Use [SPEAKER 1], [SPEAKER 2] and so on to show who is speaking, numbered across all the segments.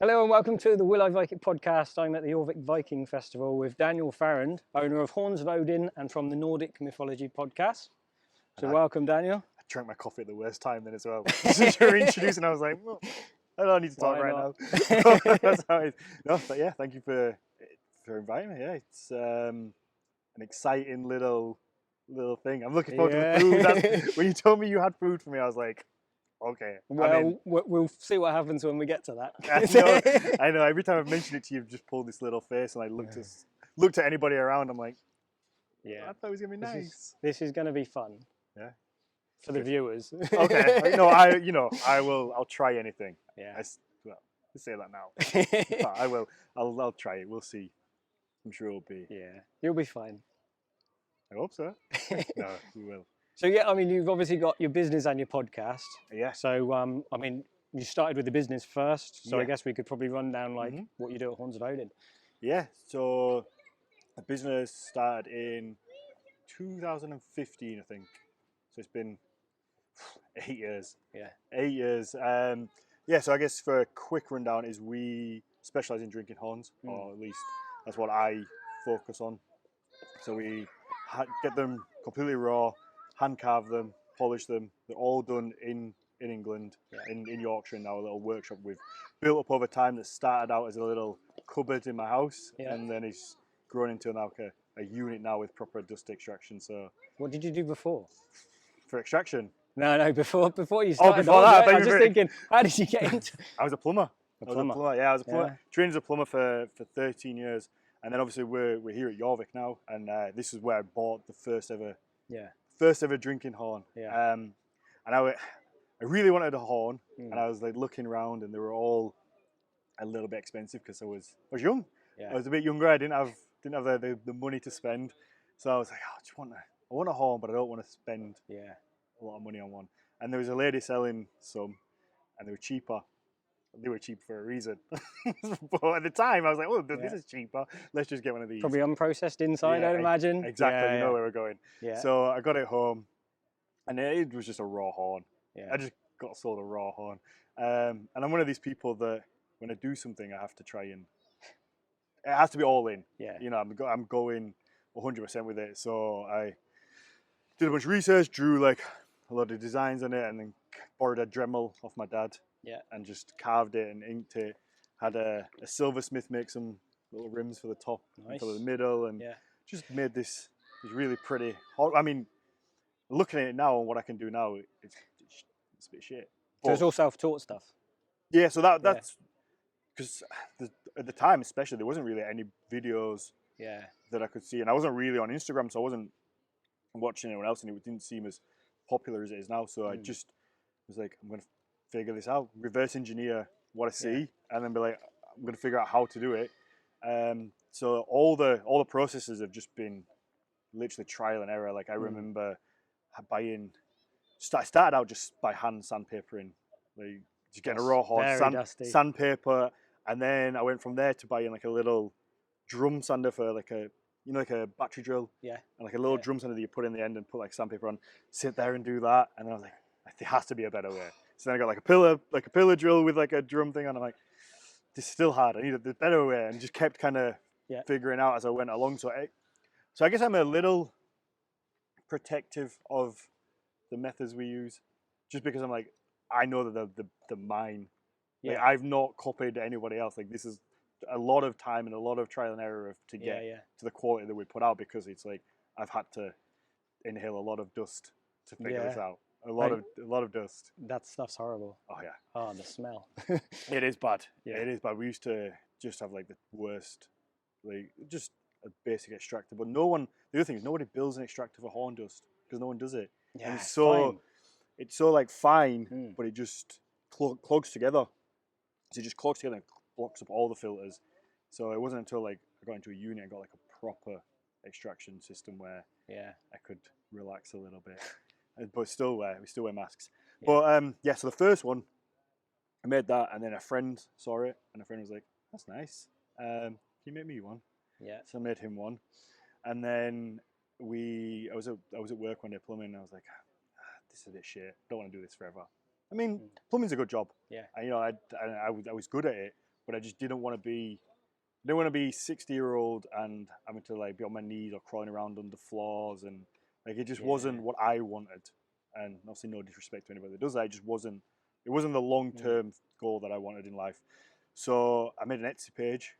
[SPEAKER 1] Hello and welcome to the Will I Vike It podcast. I'm at the Jorvik Viking Festival with Daniel Farrand, owner of Horns of Odin and from the Nordic Mythology Podcast. So welcome, Daniel.
[SPEAKER 2] I drank my coffee at the worst time then as well. Since you were introducing, I was like, well, I don't need to talk right now. That's how it is. No, but yeah, thank you for inviting me. Yeah, it's an exciting little thing. I'm looking forward to the food. When you told me you had food for me, I was like, okay.
[SPEAKER 1] Well, we'll see what happens when we get to that.
[SPEAKER 2] I know. Every time I've mentioned it to you, you've just pulled this little face, and I looked at anybody around. I'm like, yeah, I thought it was gonna be nice.
[SPEAKER 1] This is gonna be fun.
[SPEAKER 2] Yeah.
[SPEAKER 1] For the viewers.
[SPEAKER 2] Okay. No, I'll try anything.
[SPEAKER 1] Yeah.
[SPEAKER 2] Let's say that now. But I will. I'll try it. We'll see. I'm sure it'll be.
[SPEAKER 1] Yeah. You'll be fine.
[SPEAKER 2] I hope so. No, we will.
[SPEAKER 1] So yeah, I mean, you've obviously got your business and your podcast.
[SPEAKER 2] Yeah.
[SPEAKER 1] So I mean, you started with the business first. So I guess we could probably run down what you do at Horns of Odin.
[SPEAKER 2] Yeah. So the business started in 2015, I think. So it's been 8 years.
[SPEAKER 1] Yeah.
[SPEAKER 2] 8 years. Yeah. So I guess for a quick rundown is we specialize in drinking horns, or at least that's what I focus on. So we get them completely raw, hand carve them, polish them. They're all done in England, in Yorkshire in our little workshop we've built up over time that started out as a little cupboard in my house, and then it's grown into like a unit now with proper dust extraction. So
[SPEAKER 1] what did you do before?
[SPEAKER 2] For extraction?
[SPEAKER 1] No, before you started.
[SPEAKER 2] Oh, before that,
[SPEAKER 1] I was just thinking, how did you get into?
[SPEAKER 2] I was a plumber.
[SPEAKER 1] Yeah,
[SPEAKER 2] I was a plumber. Trained as a plumber for 13 years, and then obviously we're here at Jorvik now, and this is where I bought the first ever drinking horn.
[SPEAKER 1] Yeah.
[SPEAKER 2] And I really wanted a horn, and I was like looking around, and they were all a little bit expensive because I was young.
[SPEAKER 1] Yeah.
[SPEAKER 2] I was a bit younger. I didn't have the money to spend, so I was like, I want a horn, but I don't want to spend a lot of money on one. And there was a lady selling some, and they were cheaper. They were cheap for a reason. But at the time, I was like, oh, this is cheaper. Let's just get one of these.
[SPEAKER 1] Probably unprocessed inside, I'd imagine.
[SPEAKER 2] Exactly, you know where we're going.
[SPEAKER 1] Yeah.
[SPEAKER 2] So I got it home, and it was just a raw horn.
[SPEAKER 1] Yeah.
[SPEAKER 2] I just got sold a raw horn. And I'm one of these people that when I do something, I have to try and... It has to be all in.
[SPEAKER 1] Yeah.
[SPEAKER 2] You know, I'm going 100% with it. So I did a bunch of research, drew like a lot of designs on it, and then borrowed a Dremel off my dad.
[SPEAKER 1] Yeah.
[SPEAKER 2] And just carved it and inked it. Had a silversmith make some little rims for the top and for the middle, and just made this really pretty. I mean, looking at it now and what I can do now, it's a bit shit.
[SPEAKER 1] So it's all self-taught stuff.
[SPEAKER 2] Yeah, so that's because at the time, especially, there wasn't really any videos that I could see, and I wasn't really on Instagram, so I wasn't watching anyone else, and it didn't seem as popular as it is now. So I just was like, I'm going to figure this out, reverse engineer what I see, and then be like, I'm going to figure out how to do it. So all the processes have just been literally trial and error. Like I remember I started out just by hand sandpapering, like just getting a raw horn, sandpaper, and then I went from there to buying like a little drum sander for like a battery drill, and like a little drum sander that you put in the end and put like sandpaper on. Sit there and do that, and then I was like, there has to be a better way. So then I got like a pillar drill with like a drum thing on. I'm like, this is still hard. I need a better way, and just kept kind of figuring out as I went along. So I guess I'm a little protective of the methods we use, just because I'm like, I know that the mine. Like, I've not copied anybody else. Like this is a lot of time and a lot of trial and error to get to the quality that we put out, because it's like I've had to inhale a lot of dust to figure this out. A lot of dust.
[SPEAKER 1] That stuff's horrible.
[SPEAKER 2] Oh yeah.
[SPEAKER 1] Oh, the smell.
[SPEAKER 2] It is bad. Yeah. It is bad. We used to just have like the worst, like just a basic extractor. But the other thing is nobody builds an extractor for horn dust because no one does it.
[SPEAKER 1] Yeah.
[SPEAKER 2] And it's so like fine, but it just clogs together. So it just clogs together and blocks up all the filters. So it wasn't until like I got into a uni and got like a proper extraction system where I could relax a little bit. But we still wear masks. But so the first one, I made that, and then a friend saw it, and a friend was like, "That's nice. Can you make me one?"
[SPEAKER 1] Yeah.
[SPEAKER 2] So I made him one, and then I was at work one day plumbing, and I was like, "This is a bit shit. Don't want to do this forever." I mean, plumbing's a good job.
[SPEAKER 1] Yeah.
[SPEAKER 2] And, I was good at it, but I just didn't want to be 60-year-old and having to like be on my knees or crawling around under floors, and like it just wasn't what I wanted. And obviously no disrespect to anybody that does that, it wasn't the long-term goal that I wanted in life. So I made an Etsy page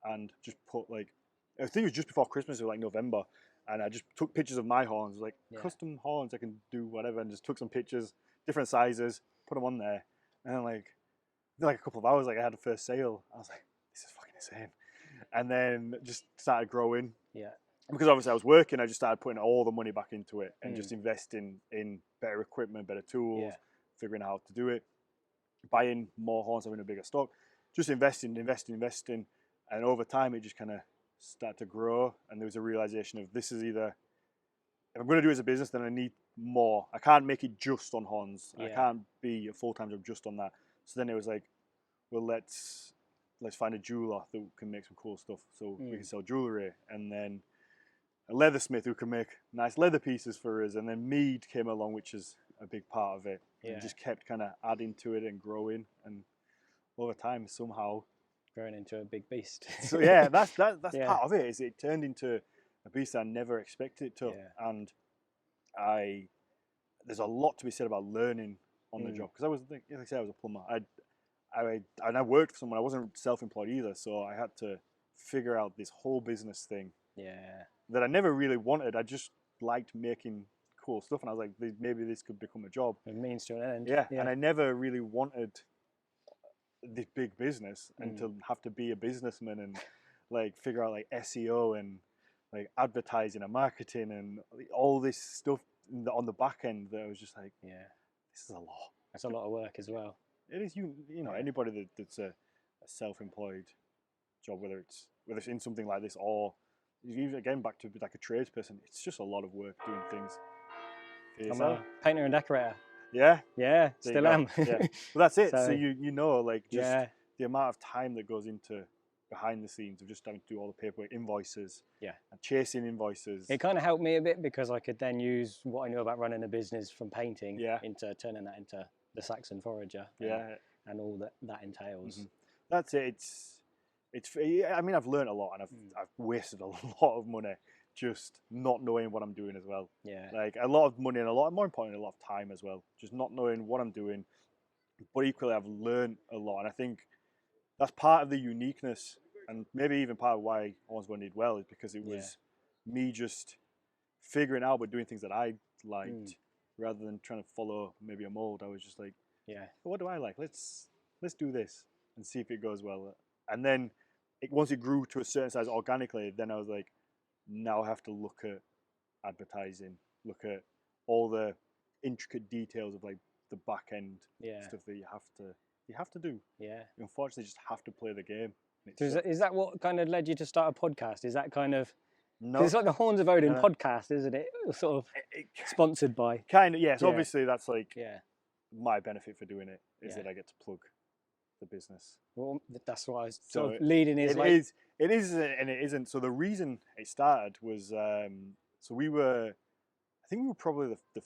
[SPEAKER 2] and just put like, I think it was just before Christmas, it was like November, and I just took pictures of my horns, like custom horns, I can do whatever, and just took some pictures, different sizes, put them on there, and then like a couple of hours, like I had the first sale. I was like, this is fucking insane. And then just started growing.
[SPEAKER 1] Yeah.
[SPEAKER 2] Because obviously I was working, I just started putting all the money back into it and just investing in better equipment, better tools, figuring out how to do it, buying more horns, having a bigger stock, just investing. And over time, it just kind of started to grow. And there was a realization of this is either, if I'm going to do it as a business, then I need more. I can't make it just on horns. I can't be a full-time job just on that. So then it was like, well, let's find a jeweler that can make some cool stuff so we can sell jewelry. And then a leathersmith who can make nice leather pieces for us, and then mead came along, which is a big part of it. And just kept kind of adding to it and growing, and over time somehow
[SPEAKER 1] growing into a big beast.
[SPEAKER 2] So yeah, that's part of it. Is it turned into a beast I never expected it to, and there's a lot to be said about learning on the job, because I was, like I said, I was a plumber. I worked for someone. I wasn't self-employed either, so I had to figure out this whole business thing. That I never really wanted. I just liked making cool stuff, and I was like, maybe this could become a job.
[SPEAKER 1] It means to an end.
[SPEAKER 2] Yeah, and I never really wanted this big business and to have to be a businessman and like figure out like SEO and like advertising and marketing and all this stuff on the back end. That I was just like, this is a lot.
[SPEAKER 1] That's a lot of work as well.
[SPEAKER 2] It is. You know, anybody that's a self-employed job, whether it's in something like this or even again back to like a tradesperson, it's just a lot of work doing things.
[SPEAKER 1] I'm a painter and decorator.
[SPEAKER 2] Yeah,
[SPEAKER 1] still am.
[SPEAKER 2] Well, that's it. So you know, like just the amount of time that goes into behind the scenes of just having to do all the paperwork, invoices, and chasing invoices.
[SPEAKER 1] It kind of helped me a bit because I could then use what I knew about running a business from painting into turning that into the Saxon forager. And all that entails.
[SPEAKER 2] That's it. I mean, I've learned a lot, and I've wasted a lot of money just not knowing what I'm doing as well. Like a lot of money and more importantly, a lot of time as well. Just not knowing what I'm doing. But equally, I've learned a lot, and I think that's part of the uniqueness, and maybe even part of why Hornswell did well, is because it was me just figuring out but doing things that I liked rather than trying to follow maybe a mold. I was just like, what do I like? Let's do this and see if it goes well. And then once it grew to a certain size organically, then I was like, now I have to look at advertising, look at all the intricate details of like the back end stuff that you have to do. You unfortunately just have to play the game.
[SPEAKER 1] So is that what kind of led you to start a podcast? Is that kind of it's like the Horns of Odin podcast, isn't it? Sort of sponsored by.
[SPEAKER 2] Kind of, yes. Obviously, that's like my benefit for doing it is that I get to plug the business.
[SPEAKER 1] Well, that's what I was sort of leading is like.
[SPEAKER 2] It is and it isn't. So the reason it started was, I think we were probably the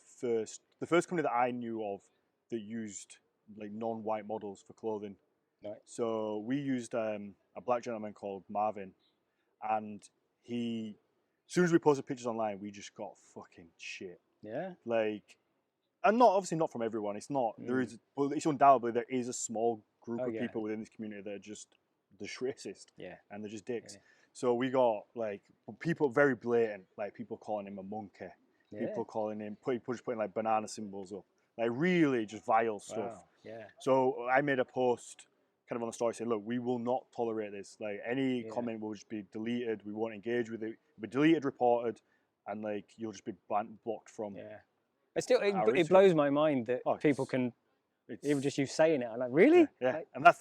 [SPEAKER 2] first company that I knew of that used like non-white models for clothing.
[SPEAKER 1] Right.
[SPEAKER 2] So we used a black gentleman called Marvin, and as soon as we posted pictures online, we just got fucking shit.
[SPEAKER 1] Yeah.
[SPEAKER 2] Like, and obviously not from everyone. It's not. There is, but it's undoubtedly there is a small group of people within this community that are just the racist. And they're just dicks. So we got like people very blatant, like people calling him a monkey, people calling him putting like banana symbols up, like really just vile stuff.
[SPEAKER 1] Wow.
[SPEAKER 2] So I made a post kind of on the story saying, look, we will not tolerate this. Like any comment will just be deleted. We won't engage with it. It'll be deleted, reported, and like you'll just be blocked from.
[SPEAKER 1] But still, it blows my mind that people can even just you saying it. I'm like, really? Like,
[SPEAKER 2] and that's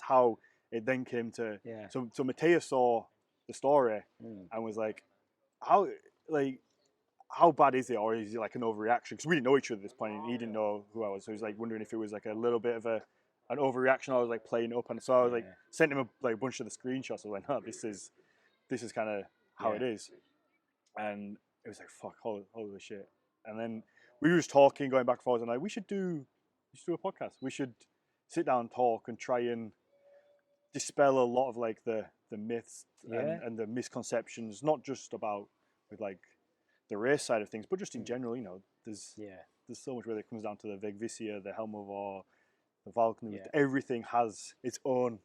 [SPEAKER 2] how it then came to. So Matthias saw the story and was like, how bad is it, or is it like an overreaction? Because we didn't know each other at this point, and he didn't know who I was, so he was like wondering if it was like a little bit of an overreaction. I was like playing it up, and so I was like sent him a bunch of the screenshots. I was like, no, this is kind of how it is, and it was like, fuck, holy shit. And then we were just talking, going back and forth, and like, we should do a podcast. We should sit down and talk and try and dispel a lot of like the myths and the misconceptions, not just about with like the race side of things, but just in general. You know, there's so much where it comes down to the Vegvisir, the Helm of War, the Valkyrie. Everything has its own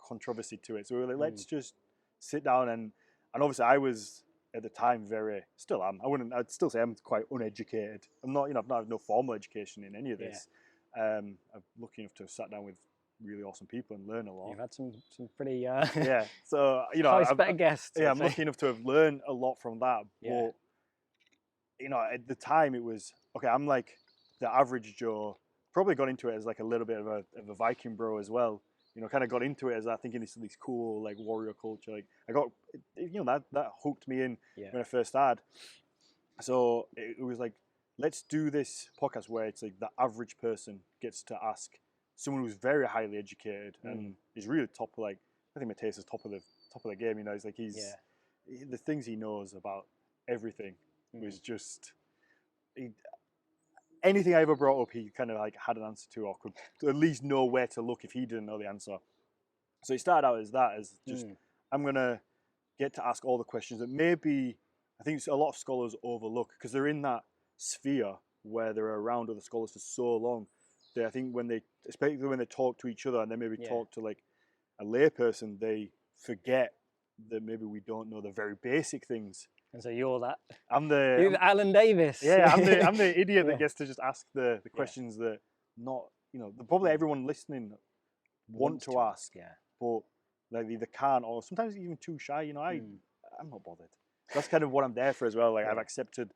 [SPEAKER 2] controversy to it. So we were like, let's just sit down and obviously I was at the time still am. I'd still say I'm quite uneducated. I'm not, I've not no formal education in any of this. I'm lucky enough to have sat down with really awesome people and learn a lot.
[SPEAKER 1] You've had some pretty
[SPEAKER 2] so
[SPEAKER 1] high spec guests.
[SPEAKER 2] I'm lucky enough to have learned a lot from that. But at the time it was okay. I'm like the average Joe. Probably got into it as like a little bit of a Viking bro as well. Kind of got into it as I think in this cool like warrior culture. Like I got, that hooked me in when I first started. So it was like, let's do this podcast where it's like the average person gets to ask someone who's very highly educated and is really top. Like I think Mateus is top of the game. He's like the things he knows about everything was just. Anything I ever brought up, he kind of like had an answer to, or could at least know where to look if he didn't know the answer. So it started out as just I'm gonna get to ask all the questions that maybe I think a lot of scholars overlook because they're in that sphere where they're around other scholars for so long. I think especially when they talk to each other and then maybe talk to like a layperson, they forget that maybe we don't know the very basic things.
[SPEAKER 1] And so you're that.
[SPEAKER 2] I'm
[SPEAKER 1] Alan Davis.
[SPEAKER 2] Yeah, I'm the idiot that gets to just ask the questions that probably everyone listening want to ask. Yeah. But like either can't or sometimes even too shy. I'm not bothered. That's kind of what I'm there for as well. Like I've accepted.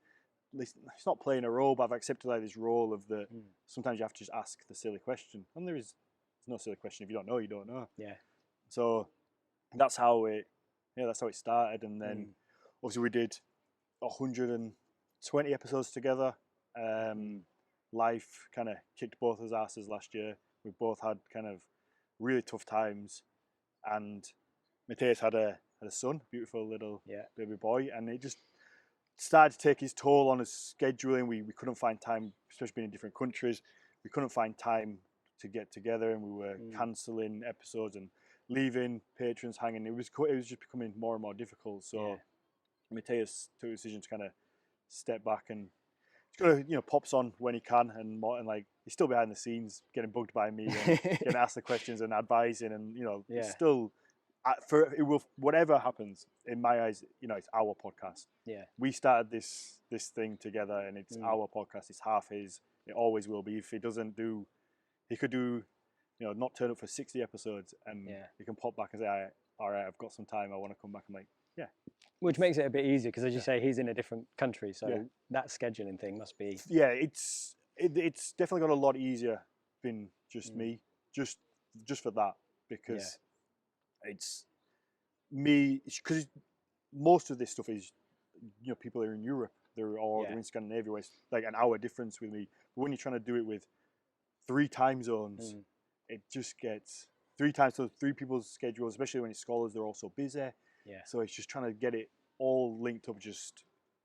[SPEAKER 2] It's not playing a role, but I've accepted like this role of the. Sometimes you have to just ask the silly question, and there's no silly question. If you don't know, you don't know. Yeah. So that's how it started, and then. Obviously, we did 120 episodes together. Life kind of kicked both of our asses last year. We both had kind of really tough times. And Mateus had a son, beautiful little baby boy. And it just started to take his toll on his scheduling. We couldn't find time, especially being in different countries. We couldn't find time to get together. And we were cancelling episodes and leaving patrons hanging. It was just becoming more and more difficult. So... Mateus took a decision to kind of step back and he's gonna pops on when he can and like he's still behind the scenes getting bugged by me and getting asked the questions and advising and still it will whatever happens in my eyes it's our podcast. We started this thing together and it's our podcast. It's half his. It always will be. If he doesn't do, he could do not turn up for 60 episodes and he can pop back and say all right, I've got some time, I want to come back. I'm like
[SPEAKER 1] which makes it a bit easier because, as you say, he's in a different country, so that scheduling thing must be.
[SPEAKER 2] Yeah, it's definitely got a lot easier being just me, just for that because it's me because most of this stuff is people are in Europe, they're in Scandinavia, where it's like an hour difference with me. But when you're trying to do it with 3 time zones, it just gets 3 times. So 3 people's schedules, especially when it's scholars, they're also busy. Yeah. So it's just trying to get it all linked up.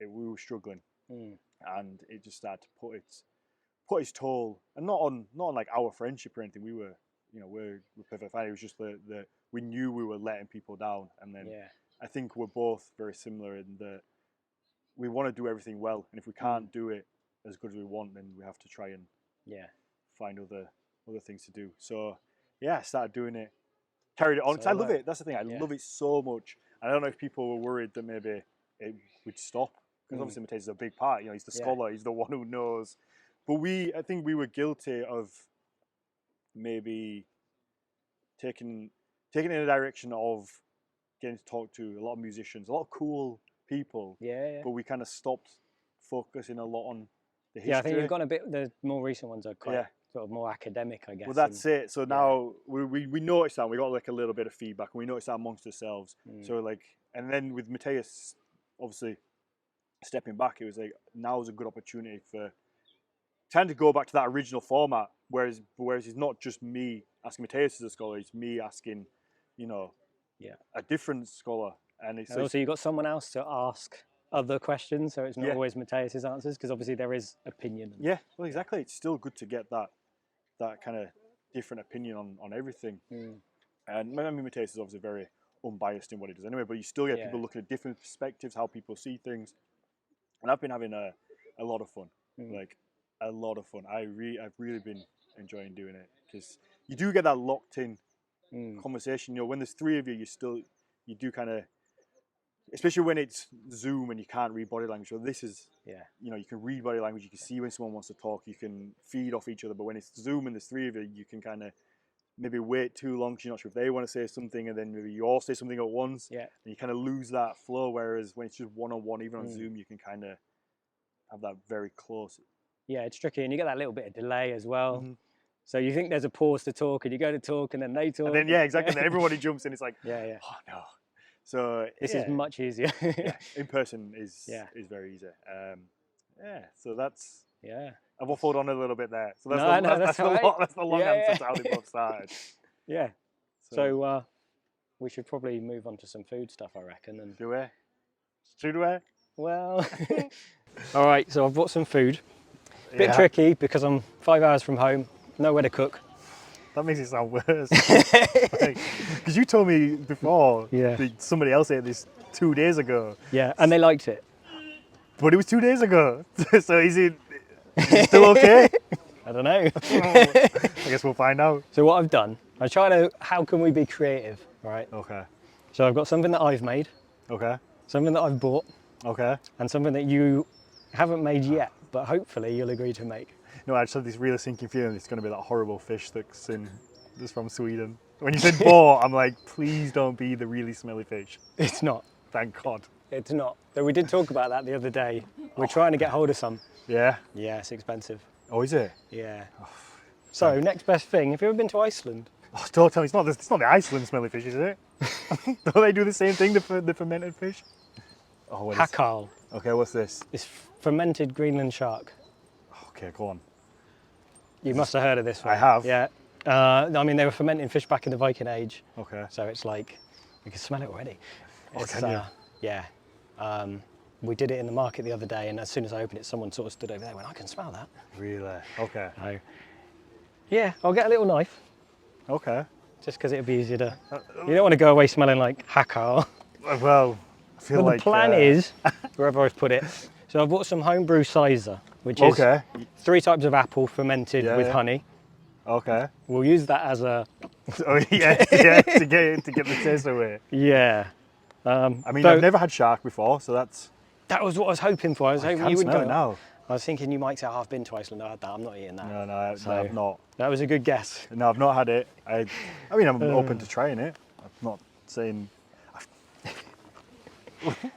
[SPEAKER 2] We were struggling, and it just started to put its toll, and not on like our friendship or anything. We were, we're perfect fine. It was just that we knew we were letting people down, and then I think we're both very similar in that we want to do everything well, and if we can't do it as good as we want, then we have to try and find other things to do. So I started doing it, carried it on because I love it. That's the thing. I love it so much. I don't know if people were worried that maybe it would stop because obviously Mateus is a big part. He's the scholar. He's the one who knows. But I think we were guilty of maybe taking in a direction of getting to talk to a lot of musicians, a lot of cool people. But we kind of stopped focusing a lot on the history.
[SPEAKER 1] Yeah, I think you've gone a bit. The more recent ones are quite sort of more academic, I guess.
[SPEAKER 2] Well, that's it. So now we noticed that we got like a little bit of feedback, and we noticed that amongst ourselves. So like, and then with Mateus, obviously stepping back, it was like now is a good opportunity for trying to go back to that original format. Whereas it's not just me asking Mateus as a scholar; it's me asking, a different scholar. And it's
[SPEAKER 1] also you've got someone else to ask other questions, so it's not always Mateus's answers because obviously there is opinion.
[SPEAKER 2] Yeah, well, exactly. It's still good to get that kind of different opinion on everything. And I mean, my taste is obviously very unbiased in what it does anyway, but you still get people looking at different perspectives, how people see things. And I've been having a lot of fun, like a lot of fun. I've really been enjoying doing it because you do get that locked in conversation. You know, when there's three of you, you do kind of, especially when it's Zoom and you can't read body language. So this is, you know, you can read body language, you can see when someone wants to talk, you can feed off each other. But when it's Zoom and there's three of you, you can kind of maybe wait too long because you're not sure if they want to say something, and then maybe you all say something at once. And you kind of lose that flow. Whereas when it's just one-on-one, even on Zoom, you can kind of have that very close.
[SPEAKER 1] Yeah, it's tricky, and you get that little bit of delay as well. So you think there's a pause to talk, and you go to talk, and then they talk.
[SPEAKER 2] And then exactly. Then everybody jumps in. It's like,
[SPEAKER 1] oh
[SPEAKER 2] no. So
[SPEAKER 1] this is much easier.
[SPEAKER 2] In person is very easy. So that's I've waffled on a little bit there. So that's the long answer to how they both started.
[SPEAKER 1] So we should probably move on to some food stuff, I reckon. And
[SPEAKER 2] do we? Should we?
[SPEAKER 1] Well, all right. So I've bought some food. Bit tricky because I'm 5 hours from home, nowhere to cook.
[SPEAKER 2] That makes it sound worse. Because you told me before that somebody else ate this 2 days ago.
[SPEAKER 1] Yeah, and they liked it.
[SPEAKER 2] But it was 2 days ago. So is it still okay?
[SPEAKER 1] I don't know.
[SPEAKER 2] I guess we'll find out.
[SPEAKER 1] So what I've done, I try to, how can we be creative, right?
[SPEAKER 2] Okay.
[SPEAKER 1] So I've got something that I've made.
[SPEAKER 2] Okay.
[SPEAKER 1] Something that I've bought.
[SPEAKER 2] Okay.
[SPEAKER 1] And something that you haven't made yet, but hopefully you'll agree to make.
[SPEAKER 2] No, I just had this really sinking feeling it's going to be that horrible fish that's from Sweden. When you said boar, I'm like, please don't be the really smelly fish.
[SPEAKER 1] It's not.
[SPEAKER 2] Thank God.
[SPEAKER 1] It's not. Though we did talk about that the other day. We're trying to get hold of some.
[SPEAKER 2] Yeah?
[SPEAKER 1] Yeah, it's expensive.
[SPEAKER 2] Oh, is it?
[SPEAKER 1] Yeah. So, next best thing, have you ever been to Iceland?
[SPEAKER 2] Oh, don't tell me, it's not the Iceland smelly fish, is it? Don't they do the same thing, the fermented fish? Oh, what
[SPEAKER 1] Hakarl.
[SPEAKER 2] Okay, what's this?
[SPEAKER 1] It's fermented Greenland shark.
[SPEAKER 2] Okay, go on.
[SPEAKER 1] You must have heard of this one.
[SPEAKER 2] I have.
[SPEAKER 1] Yeah. I mean, they were fermenting fish back in the Viking age.
[SPEAKER 2] Okay.
[SPEAKER 1] So it's like, you can smell it already.
[SPEAKER 2] Oh, can you?
[SPEAKER 1] Yeah. We did it in the market the other day, and as soon as I opened it, someone sort of stood over there and went, I can smell that.
[SPEAKER 2] Really? Okay.
[SPEAKER 1] So, yeah, I'll get a little knife.
[SPEAKER 2] Okay.
[SPEAKER 1] Just because it'd be easier to... You don't want to go away smelling like Hakarl.
[SPEAKER 2] Well, I feel
[SPEAKER 1] but the plan is, wherever I've put it, so I bought some homebrew Cyser, which is 3 types of apple fermented with honey.
[SPEAKER 2] Okay.
[SPEAKER 1] We'll use that as a...
[SPEAKER 2] to get the taste away.
[SPEAKER 1] Yeah.
[SPEAKER 2] I mean, I've never had shark before, so that's...
[SPEAKER 1] That was what I was hoping for. I was hoping you would go.
[SPEAKER 2] Now.
[SPEAKER 1] I was thinking you might say, I've been to Iceland, I had that. I'm not eating that.
[SPEAKER 2] No, I've not.
[SPEAKER 1] That was a good guess.
[SPEAKER 2] No, I've not had it. I mean, I'm open to trying it. I'm not saying...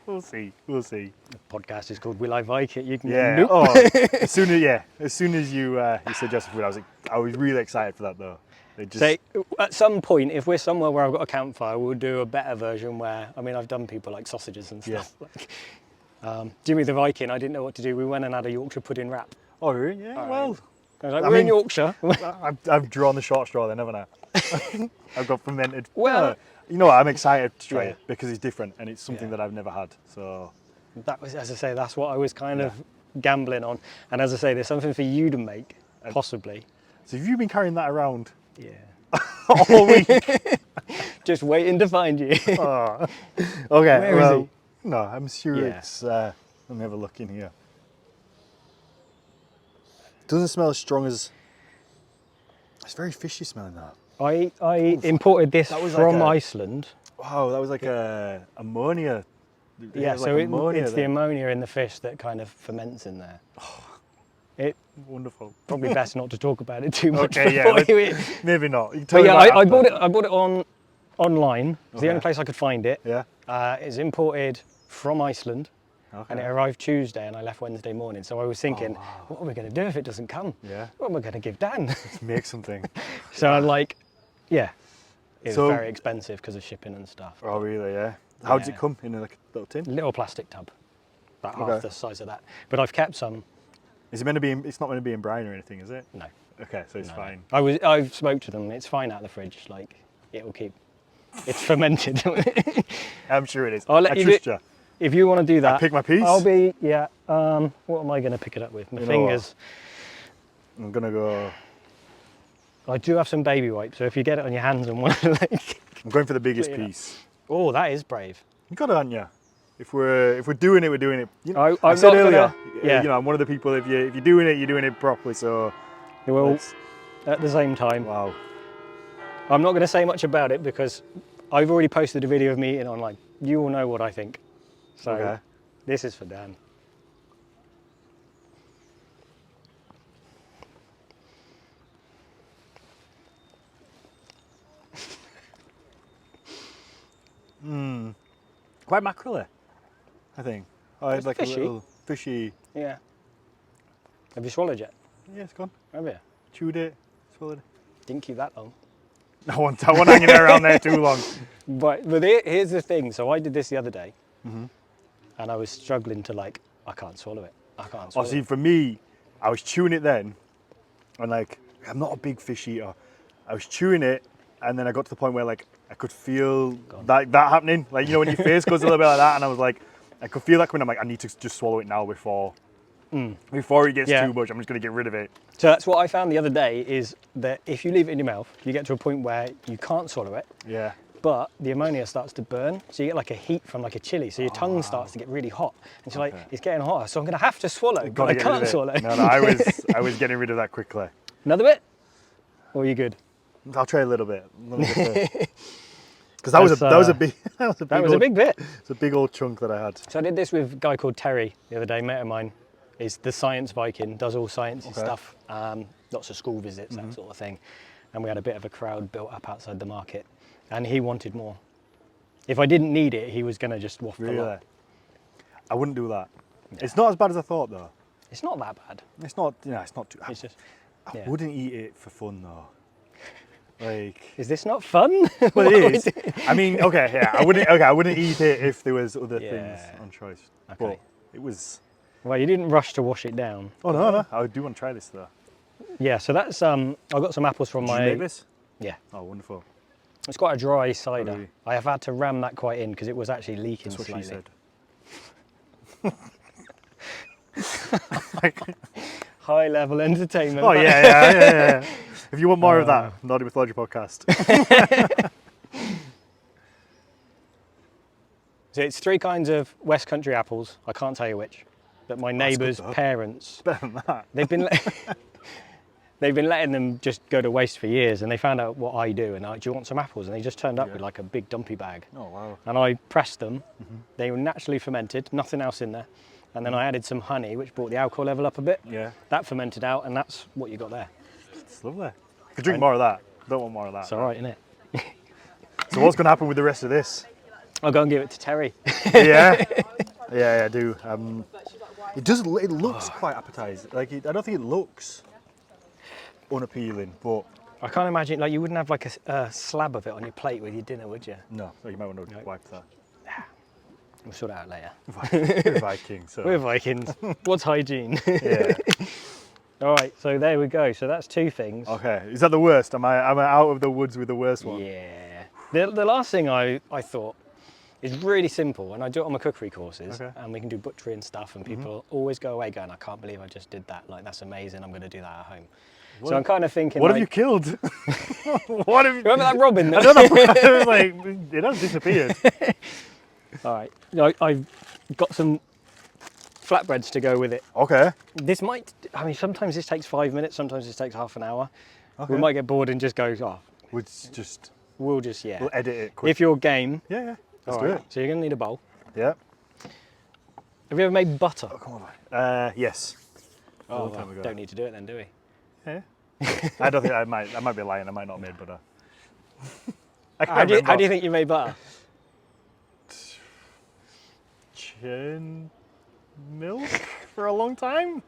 [SPEAKER 2] We'll see. The
[SPEAKER 1] podcast is called Will I Vike It? You can
[SPEAKER 2] nope. As soon as you suggested food, I was really excited for that though.
[SPEAKER 1] So at some point, if we're somewhere where I've got a campfire, we'll do a better version where, I mean, I've done people like sausages and stuff. Like, Jimmy the Viking, I didn't know what to do. We went and had a Yorkshire pudding wrap.
[SPEAKER 2] Oh, really? Yeah,
[SPEAKER 1] All
[SPEAKER 2] well.
[SPEAKER 1] Right. I was like, we're in Yorkshire.
[SPEAKER 2] I've drawn the short straw then, haven't I? I've got fermented. Well, you know what? I'm excited to try it because it's different and it's something that I've never had. So
[SPEAKER 1] that was, as I say, that's what I was kind of gambling on. And as I say, there's something for you to make, possibly.
[SPEAKER 2] So have you been carrying that around?
[SPEAKER 1] Yeah.
[SPEAKER 2] All week?
[SPEAKER 1] Just waiting to find you.
[SPEAKER 2] Okay.
[SPEAKER 1] Where is he?
[SPEAKER 2] No, I'm sure it's. Let me have a look in here. Doesn't smell as strong as. It's very fishy smelling that.
[SPEAKER 1] I imported this from Iceland.
[SPEAKER 2] Wow, that was like a ammonia.
[SPEAKER 1] Yeah, so it's the ammonia in the fish that kind of ferments in there.
[SPEAKER 2] Wonderful.
[SPEAKER 1] Probably best not to talk about it too much.
[SPEAKER 2] Okay, maybe not.
[SPEAKER 1] But yeah, I bought it online. It's the only place I could find it.
[SPEAKER 2] Yeah.
[SPEAKER 1] It's imported from Iceland. Okay. And it arrived Tuesday and I left Wednesday morning. So I was thinking, what are we going to do if it doesn't come?
[SPEAKER 2] Yeah.
[SPEAKER 1] What am I going to give Dan?
[SPEAKER 2] Let's make something.
[SPEAKER 1] So I'm like, it's very expensive because of shipping and stuff.
[SPEAKER 2] Oh, really? Yeah. How does it come? In like a little tin?
[SPEAKER 1] Little plastic tub. About half the size of that. But I've kept some.
[SPEAKER 2] Is it meant to be? It's not meant to be in brine or anything, is it?
[SPEAKER 1] No.
[SPEAKER 2] Okay, so it's fine.
[SPEAKER 1] I've smoked to them. It's fine out of the fridge. Like it will keep. It's fermented.
[SPEAKER 2] I'm sure it is.
[SPEAKER 1] I'll let you do. If you want to do that,
[SPEAKER 2] I'll pick my piece.
[SPEAKER 1] I'll be what am I going to pick it up with? My fingers.
[SPEAKER 2] I'm gonna go.
[SPEAKER 1] I do have some baby wipes, so if you get it on your hands and want to like...
[SPEAKER 2] I'm going for the biggest piece.
[SPEAKER 1] Oh, that is brave.
[SPEAKER 2] You got it, haven't you? If we're doing it, we're doing it. You know,
[SPEAKER 1] I
[SPEAKER 2] said earlier,
[SPEAKER 1] yeah.
[SPEAKER 2] you know, I'm one of the people. If you're doing it, you're doing it properly. So,
[SPEAKER 1] well, at the same time,
[SPEAKER 2] wow.
[SPEAKER 1] I'm not going to say much about it because I've already posted a video of me eating online. You all know what I think. So this is for Dan.
[SPEAKER 2] Quite mackerel-y, I think. Oh, it's like
[SPEAKER 1] fishy.
[SPEAKER 2] a little fishy.
[SPEAKER 1] Yeah. Have you swallowed yet?
[SPEAKER 2] Yeah, it's gone.
[SPEAKER 1] Have you?
[SPEAKER 2] Chewed it, swallowed it.
[SPEAKER 1] Didn't keep that long.
[SPEAKER 2] I want hanging around there too long.
[SPEAKER 1] But here's the thing. So I did this the other day, and I was struggling to I can't swallow it. I can't swallow
[SPEAKER 2] See, for me, I was chewing it then, and I'm not a big fish eater. I was chewing it, and then I got to the point where I could feel that happening. Like, you know, when your face goes a little bit like that, and I was like, I could feel that coming. I'm like, I need to just swallow it now before it gets too much. I'm just going to get rid of it.
[SPEAKER 1] So that's what I found the other day, is that if you leave it in your mouth, you get to a point where you can't swallow it.
[SPEAKER 2] Yeah.
[SPEAKER 1] But the ammonia starts to burn, so you get like a heat from like a chili, so your tongue starts to get really hot. And so it's getting hotter, so I'm going to have to swallow, but I can't swallow.
[SPEAKER 2] No, I was getting rid of that quickly.
[SPEAKER 1] Another bit? Or are you good?
[SPEAKER 2] I'll try a little bit. Because that was a big
[SPEAKER 1] bit.
[SPEAKER 2] It's a big old chunk that I had.
[SPEAKER 1] So I did this with a guy called Terry the other day, mate of mine. Is the science Viking, does all sciencey stuff, lots of school visits, that sort of thing. And we had a bit of a crowd built up outside the market, and he wanted more. If I didn't need it, he was going to just waffle up.
[SPEAKER 2] I wouldn't do that. Yeah. It's not as bad as I thought, though.
[SPEAKER 1] It's not that bad.
[SPEAKER 2] It's not. It's not too.
[SPEAKER 1] It's just.
[SPEAKER 2] I wouldn't eat it for fun, though.
[SPEAKER 1] Is this not fun?
[SPEAKER 2] Well, it is. I mean, okay, yeah. I wouldn't eat it if there was other things on choice. Okay. But it was.
[SPEAKER 1] Well, you didn't rush to wash it down.
[SPEAKER 2] Oh no! I do want to try this though.
[SPEAKER 1] Yeah, so that's I got some apples from
[SPEAKER 2] Did you make this?
[SPEAKER 1] Yeah.
[SPEAKER 2] Oh, wonderful.
[SPEAKER 1] It's quite a dry cider.
[SPEAKER 2] Really?
[SPEAKER 1] I have had to ram that quite in because it was actually leaking
[SPEAKER 2] That's what
[SPEAKER 1] slightly.
[SPEAKER 2] She said.
[SPEAKER 1] High level entertainment.
[SPEAKER 2] Oh yeah. If you want more of that, Nordic Mythology Podcast.
[SPEAKER 1] So it's 3 kinds of West Country apples. I can't tell you which. But my neighbour's parents,
[SPEAKER 2] better than that.
[SPEAKER 1] they've been letting them just go to waste for years, and they found out what I do, and do you want some apples? And they just turned up with like a big dumpy bag.
[SPEAKER 2] Oh wow!
[SPEAKER 1] And I pressed them. They were naturally fermented, nothing else in there. And then I added some honey, which brought the alcohol level up a bit.
[SPEAKER 2] Yeah.
[SPEAKER 1] That fermented out, and that's what you got there.
[SPEAKER 2] It's lovely. I could drink more of that. Don't want more of that.
[SPEAKER 1] It's all right, isn't it?
[SPEAKER 2] So what's going to happen with the rest of this?
[SPEAKER 1] I'll go and give it to Terry.
[SPEAKER 2] Yeah, I do. It looks quite appetizing. I don't think it looks unappealing, but
[SPEAKER 1] I can't imagine, you wouldn't have like a slab of it on your plate with your dinner, would you?
[SPEAKER 2] No, you might want to wipe that.
[SPEAKER 1] We'll sort it out later.
[SPEAKER 2] We're Vikings. So.
[SPEAKER 1] We're Vikings. What's hygiene?
[SPEAKER 2] Yeah.
[SPEAKER 1] All right, so there we go. So that's 2 things.
[SPEAKER 2] Okay, is that the worst? Am I out of the woods with the worst one?
[SPEAKER 1] Yeah. The last thing I thought is really simple, and I do it on my cookery courses, and we can do butchery and stuff, and people always go away going, I can't believe I just did that. That's amazing. I'm going to do that at home. What? So I'm kind of thinking,
[SPEAKER 2] what have you killed? What have you?
[SPEAKER 1] Remember that robin?
[SPEAKER 2] I don't know. It was it has disappeared.
[SPEAKER 1] All right, I've got some flatbreads to go with it.
[SPEAKER 2] Okay.
[SPEAKER 1] This sometimes this takes 5 minutes, sometimes this takes half an hour.
[SPEAKER 2] Okay.
[SPEAKER 1] We might get bored and just go,
[SPEAKER 2] we'll just
[SPEAKER 1] We'll
[SPEAKER 2] edit it quick.
[SPEAKER 1] If you're game.
[SPEAKER 2] Yeah. Let's do it.
[SPEAKER 1] So you're going to need a bowl.
[SPEAKER 2] Yeah.
[SPEAKER 1] Have you ever made butter?
[SPEAKER 2] Oh, come on. Yes.
[SPEAKER 1] Oh, well, don't need to do it then, do we?
[SPEAKER 2] Yeah. I don't think I might be lying. I might not have made butter.
[SPEAKER 1] How do you think you made butter?
[SPEAKER 2] Churn milk for a long time.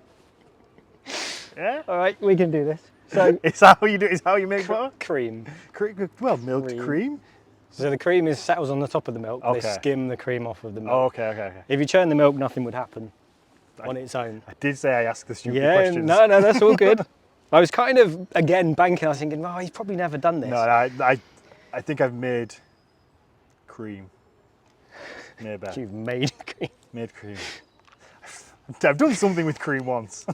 [SPEAKER 2] Yeah.
[SPEAKER 1] All right, we can do this. So
[SPEAKER 2] is that how you do? Is how you make butter?
[SPEAKER 1] Cream.
[SPEAKER 2] Well, milk cream.
[SPEAKER 1] So the cream settles on the top of the milk.
[SPEAKER 2] Okay.
[SPEAKER 1] They skim the cream off of the milk.
[SPEAKER 2] Oh, okay.
[SPEAKER 1] If you churn the milk, nothing would happen on its own.
[SPEAKER 2] I did say I asked the stupid questions.
[SPEAKER 1] No, that's all good. I was kind of again banking. I was thinking, he's probably never done this.
[SPEAKER 2] No, I think I've made cream. Maybe.
[SPEAKER 1] You've made cream.
[SPEAKER 2] Made cream. I've done something with cream once.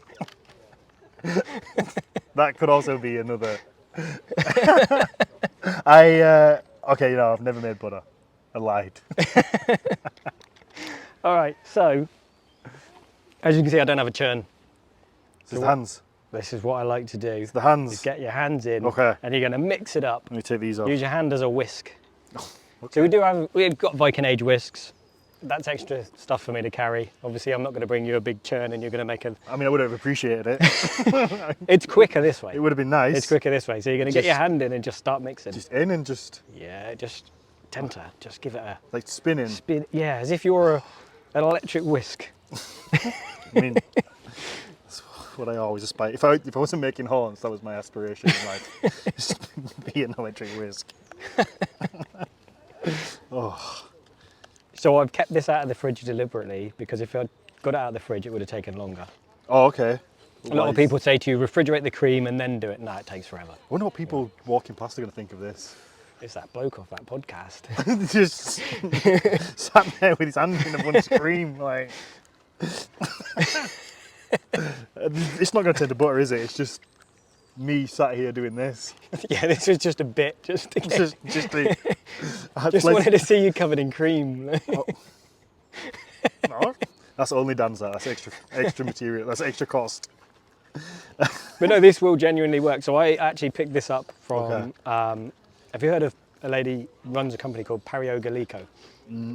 [SPEAKER 2] That could also be another Okay, you know, I've never made butter. I lied.
[SPEAKER 1] All right, so as you can see, I don't have a churn.
[SPEAKER 2] This is the hands.
[SPEAKER 1] This is what I like to do.
[SPEAKER 2] It's the hands.
[SPEAKER 1] Is get your hands in,
[SPEAKER 2] Okay.
[SPEAKER 1] and you're going to mix it up.
[SPEAKER 2] Let me take these off.
[SPEAKER 1] Use your hand as a whisk.
[SPEAKER 2] Okay.
[SPEAKER 1] So we've got Viking age whisks. That's extra stuff for me to carry. Obviously, I'm not going to bring you a big churn and you're going to make a...
[SPEAKER 2] I mean, I would have appreciated it.
[SPEAKER 1] It's quicker this way.
[SPEAKER 2] It would have been nice.
[SPEAKER 1] It's quicker this way. So you're going to get your hand in and just start mixing.
[SPEAKER 2] Just in and just...
[SPEAKER 1] Yeah, just temper. Just give it a...
[SPEAKER 2] Like spinning.
[SPEAKER 1] Spin. Yeah, as if you're an electric whisk.
[SPEAKER 2] I mean, that's what I always aspire. If I wasn't making horns, that was my aspiration in life. Just be an electric whisk. Oh.
[SPEAKER 1] So I've kept this out of the fridge deliberately because if I'd got it out of the fridge, it would have taken longer.
[SPEAKER 2] Oh, okay.
[SPEAKER 1] A lot of people say to you, refrigerate the cream and then do it. No, it takes forever.
[SPEAKER 2] I wonder what people walking past are going to think of this.
[SPEAKER 1] It's that bloke off that podcast.
[SPEAKER 2] Just sat there with his hand in a bunch of cream, like. It's not going to take the butter, is it? It's just me sat here doing this.
[SPEAKER 1] Yeah, this was just a bit, just to get...
[SPEAKER 2] Just
[SPEAKER 1] wanted to see you covered in cream.
[SPEAKER 2] Oh. No, that's only Dan's that. That's extra material. That's extra cost.
[SPEAKER 1] But no, this will genuinely work. So I actually picked this up from.
[SPEAKER 2] Okay.
[SPEAKER 1] Have you heard of a lady who runs a company called Pario Gallico?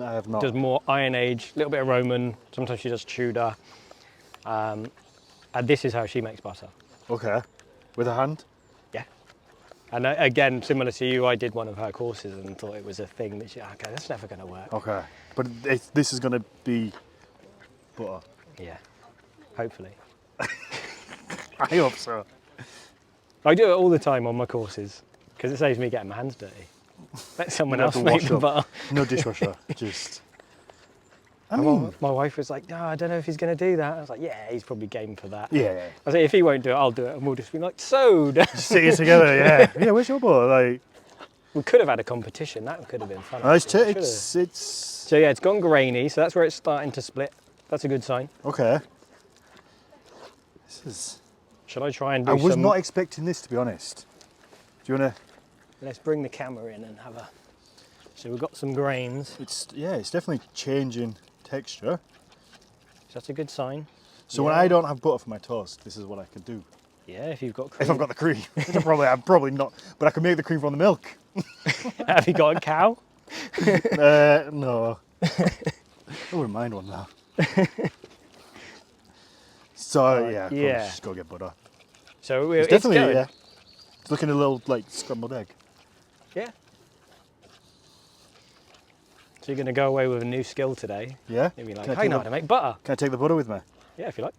[SPEAKER 2] I have not.
[SPEAKER 1] Does more Iron Age, a little bit of Roman. Sometimes she does Tudor. And this is how she makes butter.
[SPEAKER 2] Okay. With a hand?
[SPEAKER 1] Yeah. And again, similar to you, I did one of her courses and thought it was a thing that okay, that's never going to work.
[SPEAKER 2] Okay. But this is going to be butter.
[SPEAKER 1] Yeah. Hopefully.
[SPEAKER 2] I hope so.
[SPEAKER 1] I do it all the time on my courses because it saves me getting my hands dirty. Let someone else make the butter.
[SPEAKER 2] No dishwasher, just... I mean...
[SPEAKER 1] My wife was like, no, I don't know if he's going to do that. I was like, yeah, he's probably game for that.
[SPEAKER 2] Yeah.
[SPEAKER 1] I said, if he won't do it, I'll do it. And we'll just be like, sewed.
[SPEAKER 2] Just sit here together, yeah. Yeah, where's your butter? Like...
[SPEAKER 1] We could have had a competition. That could have been fun.
[SPEAKER 2] It's...
[SPEAKER 1] So yeah, it's gone grainy. So that's where it's starting to split. That's a good sign.
[SPEAKER 2] Okay. This is...
[SPEAKER 1] Shall I try and do
[SPEAKER 2] I was not expecting this, to be honest. Do you want to...
[SPEAKER 1] Let's bring the camera in and have a... So we've got some grains.
[SPEAKER 2] It's definitely changing texture.
[SPEAKER 1] So that's a good sign.
[SPEAKER 2] So when I don't have butter for my toast, this is what I could do.
[SPEAKER 1] Yeah, if you've got cream.
[SPEAKER 2] If I've got the cream. Which I'm probably not, but I can make the cream from the milk.
[SPEAKER 1] Have you got a cow?
[SPEAKER 2] No. I wouldn't mind one now. So yeah, just go get butter.
[SPEAKER 1] So
[SPEAKER 2] it's definitely good. It's looking a little like scrambled egg.
[SPEAKER 1] Yeah. So you're going to go away with a new skill today.
[SPEAKER 2] Yeah.
[SPEAKER 1] You'll be like, I know how to make butter.
[SPEAKER 2] Can I take the butter with me?
[SPEAKER 1] Yeah, if you like.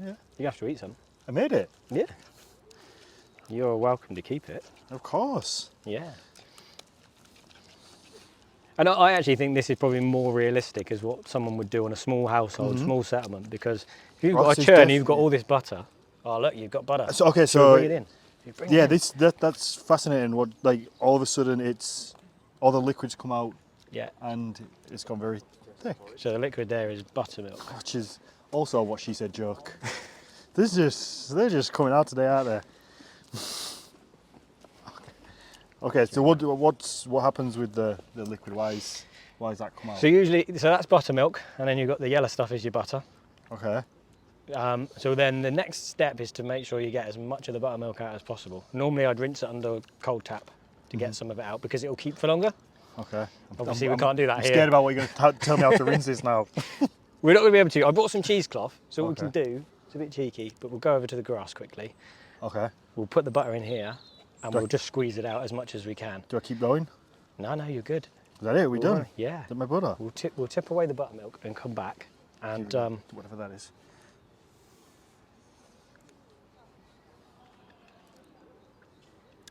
[SPEAKER 2] Yeah.
[SPEAKER 1] You have to eat some.
[SPEAKER 2] I made it.
[SPEAKER 1] Yeah. You're welcome to keep it.
[SPEAKER 2] Of course.
[SPEAKER 1] Yeah. And I actually think this is probably more realistic as what someone would do on a small household, small settlement, because if you've got a churn, you've got all this butter. Oh look, you've got butter.
[SPEAKER 2] So okay, so
[SPEAKER 1] bring it in.
[SPEAKER 2] Yeah, that's fascinating. What, like, all of a sudden it's all the liquids come out.
[SPEAKER 1] Yeah.
[SPEAKER 2] And it's gone very thick.
[SPEAKER 1] So the liquid there is buttermilk,
[SPEAKER 2] which is also what she said joke. They're just coming out today, aren't they? Okay, so what happens with the liquid? Why does that come out?
[SPEAKER 1] So that's buttermilk, and then you've got the yellow stuff is your butter.
[SPEAKER 2] Okay.
[SPEAKER 1] So then the next step is to make sure you get as much of the buttermilk out as possible. Normally I'd rinse it under a cold tap to get some of it out because it will keep for longer.
[SPEAKER 2] Okay.
[SPEAKER 1] Obviously we can't do that here.
[SPEAKER 2] I'm scared about what you're going to tell me how to rinse this now.
[SPEAKER 1] We're not going to be able to. I bought some cheesecloth, so what we can do, it's a bit cheeky, but we'll go over to the grass quickly.
[SPEAKER 2] Okay.
[SPEAKER 1] We'll put the butter in here and we'll just squeeze it out as much as we can.
[SPEAKER 2] Do I keep going?
[SPEAKER 1] No, you're good.
[SPEAKER 2] Is that it? We're done?
[SPEAKER 1] Yeah.
[SPEAKER 2] Is that my butter?
[SPEAKER 1] We'll tip away the buttermilk and come back and...
[SPEAKER 2] whatever that is.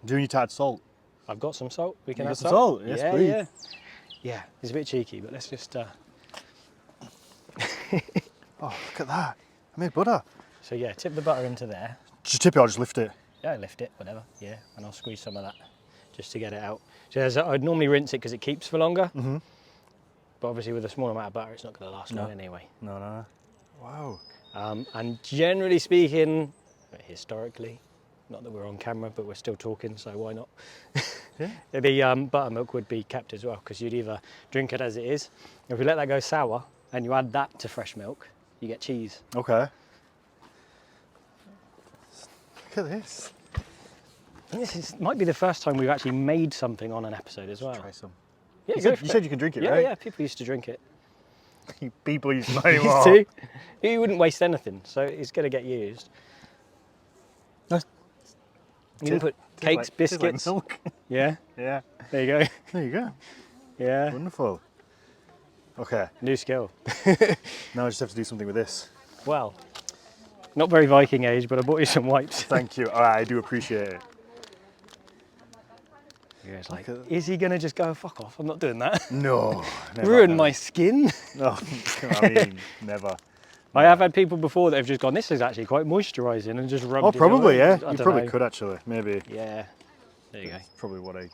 [SPEAKER 2] Do you need to add salt?
[SPEAKER 1] I've got some salt. We can add
[SPEAKER 2] some salt. Yes, please.
[SPEAKER 1] Yeah, it's a bit cheeky, but let's just...
[SPEAKER 2] Oh, look at that. I made butter.
[SPEAKER 1] So yeah, tip the butter into there.
[SPEAKER 2] Just tip it or just lift it?
[SPEAKER 1] Yeah, lift it, whatever. Yeah, and I'll squeeze some of that just to get it out. So I'd normally rinse it because it keeps for longer. Mm-hmm. But obviously with a small amount of butter, it's not going to last long anyway.
[SPEAKER 2] No. Wow.
[SPEAKER 1] And generally speaking, historically, Not that we're on camera, but we're still talking, so why not?
[SPEAKER 2] Yeah.
[SPEAKER 1] The buttermilk would be kept as well, because you'd either drink it as it is. If you let that go sour and you add that to fresh milk, you get cheese.
[SPEAKER 2] Okay. Look at this.
[SPEAKER 1] Might be the first time we've actually made something on an episode as well.
[SPEAKER 2] Try some.
[SPEAKER 1] Yeah,
[SPEAKER 2] You said you can drink it, right?
[SPEAKER 1] Yeah, people used to drink it.
[SPEAKER 2] People used to not anymore.
[SPEAKER 1] Used to. You wouldn't waste anything, so it's going to get used. You can put cakes, biscuits.
[SPEAKER 2] Like milk.
[SPEAKER 1] Yeah.
[SPEAKER 2] Yeah.
[SPEAKER 1] There you go.
[SPEAKER 2] There you go.
[SPEAKER 1] Yeah.
[SPEAKER 2] Wonderful. Okay.
[SPEAKER 1] New skill.
[SPEAKER 2] Now I just have to do something with this.
[SPEAKER 1] Well, not very Viking age, but I bought you some wipes.
[SPEAKER 2] Thank you. All right, I do appreciate it.
[SPEAKER 1] It's like, is he going to just go, fuck off? I'm not doing that.
[SPEAKER 2] No. Never,
[SPEAKER 1] Ruin my skin.
[SPEAKER 2] No, I mean, never.
[SPEAKER 1] I have had people before that have just gone, this is actually quite moisturising, and just rubbed it.
[SPEAKER 2] Oh, probably, yeah.
[SPEAKER 1] I
[SPEAKER 2] You
[SPEAKER 1] don't
[SPEAKER 2] probably
[SPEAKER 1] know.
[SPEAKER 2] could actually, maybe.
[SPEAKER 1] Yeah. There you go.
[SPEAKER 2] Probably what I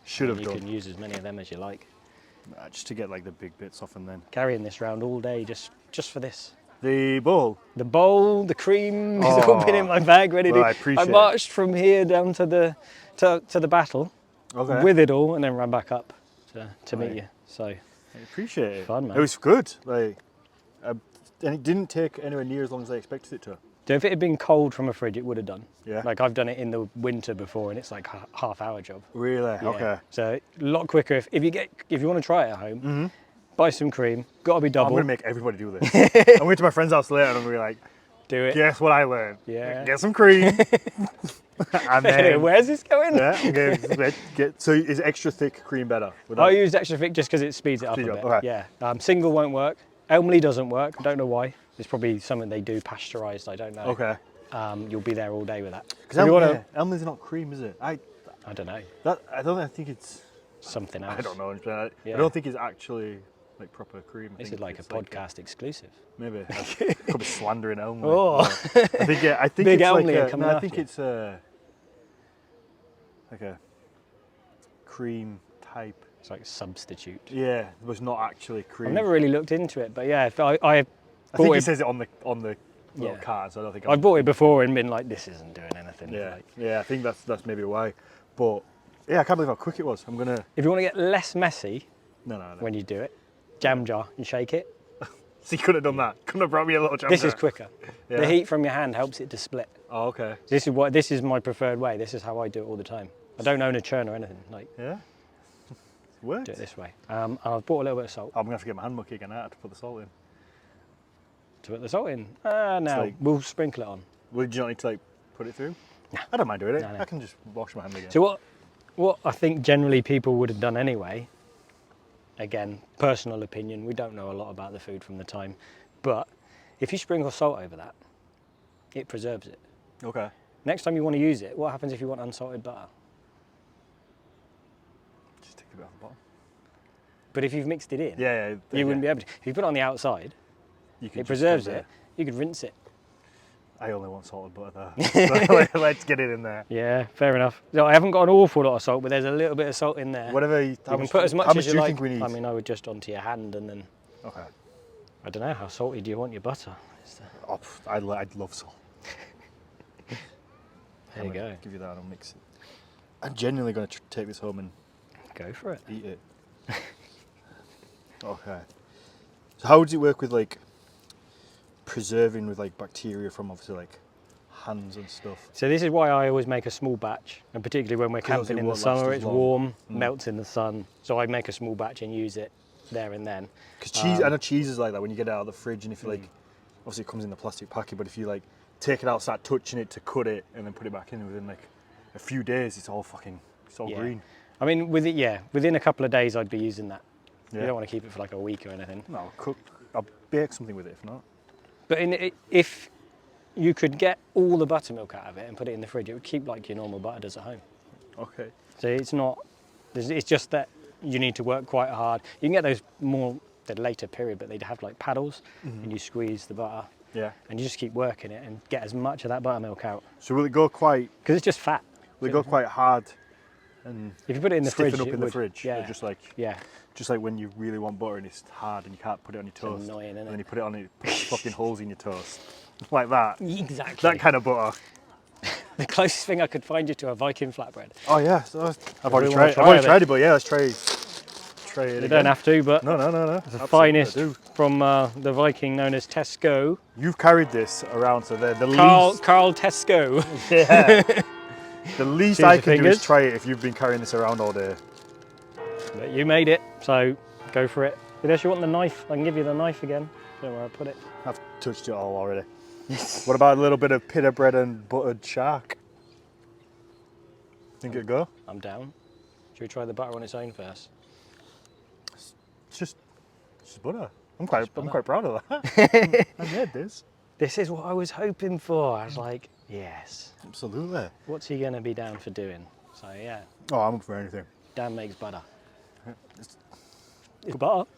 [SPEAKER 2] should have done.
[SPEAKER 1] You can use as many of them as you like.
[SPEAKER 2] Just to get like the big bits off and then.
[SPEAKER 1] Carrying this round all day just for this.
[SPEAKER 2] The bowl?
[SPEAKER 1] The bowl, the cream, it's all been in my bag ready
[SPEAKER 2] well,
[SPEAKER 1] to.
[SPEAKER 2] I appreciate
[SPEAKER 1] I marched from here down to the battle with it all, and then ran back up to meet you. So
[SPEAKER 2] I appreciate it.
[SPEAKER 1] Fun, man.
[SPEAKER 2] It was good. Like, and it didn't take anywhere near as long as I expected it to.
[SPEAKER 1] So if it had been cold from a fridge, it would have done.
[SPEAKER 2] Yeah.
[SPEAKER 1] Like I've done it in the winter before, and it's like a half-hour job.
[SPEAKER 2] Really?
[SPEAKER 1] Yeah.
[SPEAKER 2] Okay.
[SPEAKER 1] So a lot quicker. If you want to try it at home, buy some cream. Got to be double.
[SPEAKER 2] I'm going to make everybody do this. I'm going to my friend's house later and I'm going to be like,
[SPEAKER 1] do it.
[SPEAKER 2] guess what I learned?
[SPEAKER 1] Yeah.
[SPEAKER 2] Get some cream. And then,
[SPEAKER 1] where's this going?
[SPEAKER 2] yeah, okay, so is extra thick cream better?
[SPEAKER 1] I used extra thick just because it speeds it up a bit.
[SPEAKER 2] Okay.
[SPEAKER 1] Yeah. Single won't work. Elmley doesn't work. I don't know why. It's probably something they do pasteurised. I don't know.
[SPEAKER 2] Okay.
[SPEAKER 1] You'll be there all day with that.
[SPEAKER 2] Because Elmley's not cream, is it? I
[SPEAKER 1] don't know.
[SPEAKER 2] I think it's
[SPEAKER 1] something else.
[SPEAKER 2] I don't know. I
[SPEAKER 1] Yeah.
[SPEAKER 2] don't think it's actually like proper cream.
[SPEAKER 1] This is like a podcast exclusive.
[SPEAKER 2] Maybe. I could be slandering Elmley.
[SPEAKER 1] Oh.
[SPEAKER 2] I think
[SPEAKER 1] Big
[SPEAKER 2] it's
[SPEAKER 1] Elmley
[SPEAKER 2] like
[SPEAKER 1] coming
[SPEAKER 2] I
[SPEAKER 1] after
[SPEAKER 2] think
[SPEAKER 1] you.
[SPEAKER 2] it's like a cream type.
[SPEAKER 1] It's like a substitute.
[SPEAKER 2] Yeah, it was not actually cream.
[SPEAKER 1] I've never really looked into it, but yeah, if I
[SPEAKER 2] think it says it on the little card, so I don't think
[SPEAKER 1] I bought it before and been like, this isn't doing anything.
[SPEAKER 2] Yeah,
[SPEAKER 1] Like,
[SPEAKER 2] yeah, I think that's maybe why. But yeah, I can't believe how quick it was. I'm gonna.
[SPEAKER 1] if you want to get less messy
[SPEAKER 2] No.
[SPEAKER 1] when you do it, jam jar and shake it.
[SPEAKER 2] So you could have done that. Couldn't have brought me a little jam
[SPEAKER 1] This
[SPEAKER 2] jar.
[SPEAKER 1] is quicker.
[SPEAKER 2] Yeah.
[SPEAKER 1] The heat from your hand helps it to split.
[SPEAKER 2] Oh, okay.
[SPEAKER 1] This is my preferred way. This is how I do it all the time. I don't own a churn or anything. Like,
[SPEAKER 2] Yeah. Worked.
[SPEAKER 1] do it this way. And I've bought a little bit of salt.
[SPEAKER 2] I'm gonna have to get my hand mucky again now to put the salt in.
[SPEAKER 1] To put the salt in. Now we'll sprinkle it on.
[SPEAKER 2] Would you not need to like put it through?
[SPEAKER 1] No.
[SPEAKER 2] I don't mind doing it.
[SPEAKER 1] No.
[SPEAKER 2] I can just wash my hand again.
[SPEAKER 1] So what I think generally people would have done anyway, again, personal opinion, we don't know a lot about the food from the time, but if you sprinkle salt over that, it preserves it.
[SPEAKER 2] Okay.
[SPEAKER 1] Next time you want to use it, what happens if you want unsalted butter?
[SPEAKER 2] Just take a bit off the bottom.
[SPEAKER 1] But if you've mixed it in,
[SPEAKER 2] Yeah.
[SPEAKER 1] you wouldn't be able to. If you put it on the outside, it preserves it, you could rinse it.
[SPEAKER 2] I only want salted butter there. So let's get it in there.
[SPEAKER 1] Yeah, fair enough. So I haven't got an awful lot of salt, but there's a little bit of salt in there.
[SPEAKER 2] Whatever.
[SPEAKER 1] You can put as much
[SPEAKER 2] how
[SPEAKER 1] as you
[SPEAKER 2] do you
[SPEAKER 1] like.
[SPEAKER 2] think we need?
[SPEAKER 1] I mean, I would just onto your hand and then.
[SPEAKER 2] Okay.
[SPEAKER 1] I don't know, how salty do you want your butter?
[SPEAKER 2] Oh, I'd love salt.
[SPEAKER 1] There you go.
[SPEAKER 2] Give you that and I'll mix it. I'm genuinely going to take this home and
[SPEAKER 1] Go for it.
[SPEAKER 2] eat it. Okay. So how does it work with like preserving with like bacteria from obviously like hands and stuff?
[SPEAKER 1] So this is why I always make a small batch, and particularly when we're
[SPEAKER 2] 'Cause
[SPEAKER 1] camping in the
[SPEAKER 2] it won't last
[SPEAKER 1] summer,
[SPEAKER 2] as
[SPEAKER 1] it's
[SPEAKER 2] long.
[SPEAKER 1] warm, melts in the sun. So I make a small batch and use it there and then.
[SPEAKER 2] Because cheese, I know cheese is like that when you get it out of the fridge and if you like, obviously it comes in the plastic packet, but if you like take it out, start touching it to cut it and then put it back in within like a few days, it's all
[SPEAKER 1] Yeah.
[SPEAKER 2] green.
[SPEAKER 1] I mean, within a couple of days I'd be using that.
[SPEAKER 2] Yeah.
[SPEAKER 1] You don't want to keep it for like a week or anything.
[SPEAKER 2] No, I'll bake something with it if not.
[SPEAKER 1] But if you could get all the buttermilk out of it and put it in the fridge, it would keep like your normal butter does at home.
[SPEAKER 2] Okay.
[SPEAKER 1] So it's just that you need to work quite hard. You can get those the later period, but they'd have like paddles and you squeeze the butter.
[SPEAKER 2] Yeah.
[SPEAKER 1] And you just keep working it and get as much of that buttermilk out.
[SPEAKER 2] So will it go quite?
[SPEAKER 1] Because it's just fat.
[SPEAKER 2] Will it go quite hard? And
[SPEAKER 1] if you put it in the fridge,
[SPEAKER 2] stiffen up
[SPEAKER 1] it
[SPEAKER 2] in
[SPEAKER 1] would,
[SPEAKER 2] the fridge.
[SPEAKER 1] Yeah.
[SPEAKER 2] Or
[SPEAKER 1] Yeah.
[SPEAKER 2] just like when you really want butter and it's hard and you can't put it on your toast.
[SPEAKER 1] It's annoying, isn't
[SPEAKER 2] and
[SPEAKER 1] it?
[SPEAKER 2] then you put it on it, puts fucking holes in your toast. Like that.
[SPEAKER 1] Exactly.
[SPEAKER 2] That kind of butter.
[SPEAKER 1] The closest thing I could find you to a Viking flatbread.
[SPEAKER 2] Oh yeah, so I've already
[SPEAKER 1] wanna
[SPEAKER 2] tried.
[SPEAKER 1] try
[SPEAKER 2] I've already
[SPEAKER 1] it?
[SPEAKER 2] tried it, but yeah, let's try it.
[SPEAKER 1] You
[SPEAKER 2] again.
[SPEAKER 1] don't have to, but
[SPEAKER 2] No.
[SPEAKER 1] it's the finest from the Viking known as Tesco.
[SPEAKER 2] You've carried this around, so the least.
[SPEAKER 1] Carl Tesco.
[SPEAKER 2] Yeah. The least
[SPEAKER 1] Cheers
[SPEAKER 2] I
[SPEAKER 1] your
[SPEAKER 2] can do
[SPEAKER 1] fingers.
[SPEAKER 2] is try it if you've been carrying this around all day.
[SPEAKER 1] But you made it, so go for it. Unless you want the knife, I can give you the knife again. Don't know where I put it.
[SPEAKER 2] I've touched it all already. What about a little bit of pita bread and buttered shark? Think it'd go?
[SPEAKER 1] I'm down. Should we try the butter on its own first?
[SPEAKER 2] It's just butter. I'm quite proud of that. I made this.
[SPEAKER 1] This is what I was hoping for. I was like, yes.
[SPEAKER 2] Absolutely.
[SPEAKER 1] What's he going to be down for doing? So yeah,
[SPEAKER 2] Oh, I'm up for anything.
[SPEAKER 1] Dan makes butter. It's butter.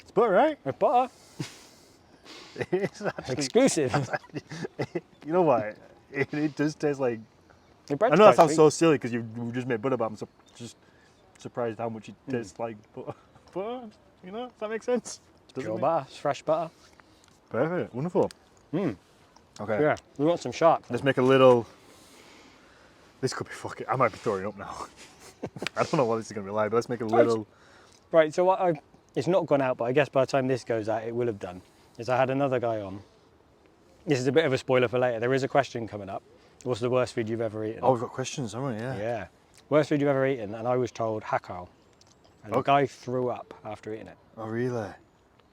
[SPEAKER 2] It's butter, right?
[SPEAKER 1] It's butter.
[SPEAKER 2] It's actually,
[SPEAKER 1] Exclusive.
[SPEAKER 2] you know what? It does taste like.
[SPEAKER 1] The
[SPEAKER 2] I
[SPEAKER 1] bread's
[SPEAKER 2] know that
[SPEAKER 1] quite
[SPEAKER 2] sounds
[SPEAKER 1] sweet.
[SPEAKER 2] so silly because you just made butter, but I'm just surprised how much it tastes like butter. Butter, you know? Does that make sense?
[SPEAKER 1] Pure
[SPEAKER 2] Doesn't it?
[SPEAKER 1] butter. It's fresh butter.
[SPEAKER 2] Perfect. Wonderful.
[SPEAKER 1] Mm.
[SPEAKER 2] Okay.
[SPEAKER 1] Yeah, we want some shark.
[SPEAKER 2] Let's make a little. This could be fucking. I might be throwing up now. I don't know what this is going to be like, but let's make a little.
[SPEAKER 1] Right, so what it's not gone out, but I guess by the time this goes out, it will have done. Is I had another guy on. This is a bit of a spoiler for later. There is a question coming up. What's the worst food you've ever eaten?
[SPEAKER 2] Oh, we've got questions, haven't we? Yeah.
[SPEAKER 1] Yeah. Worst food you've ever eaten, and I was told Hakarl. And the guy threw up after eating it.
[SPEAKER 2] Oh, really?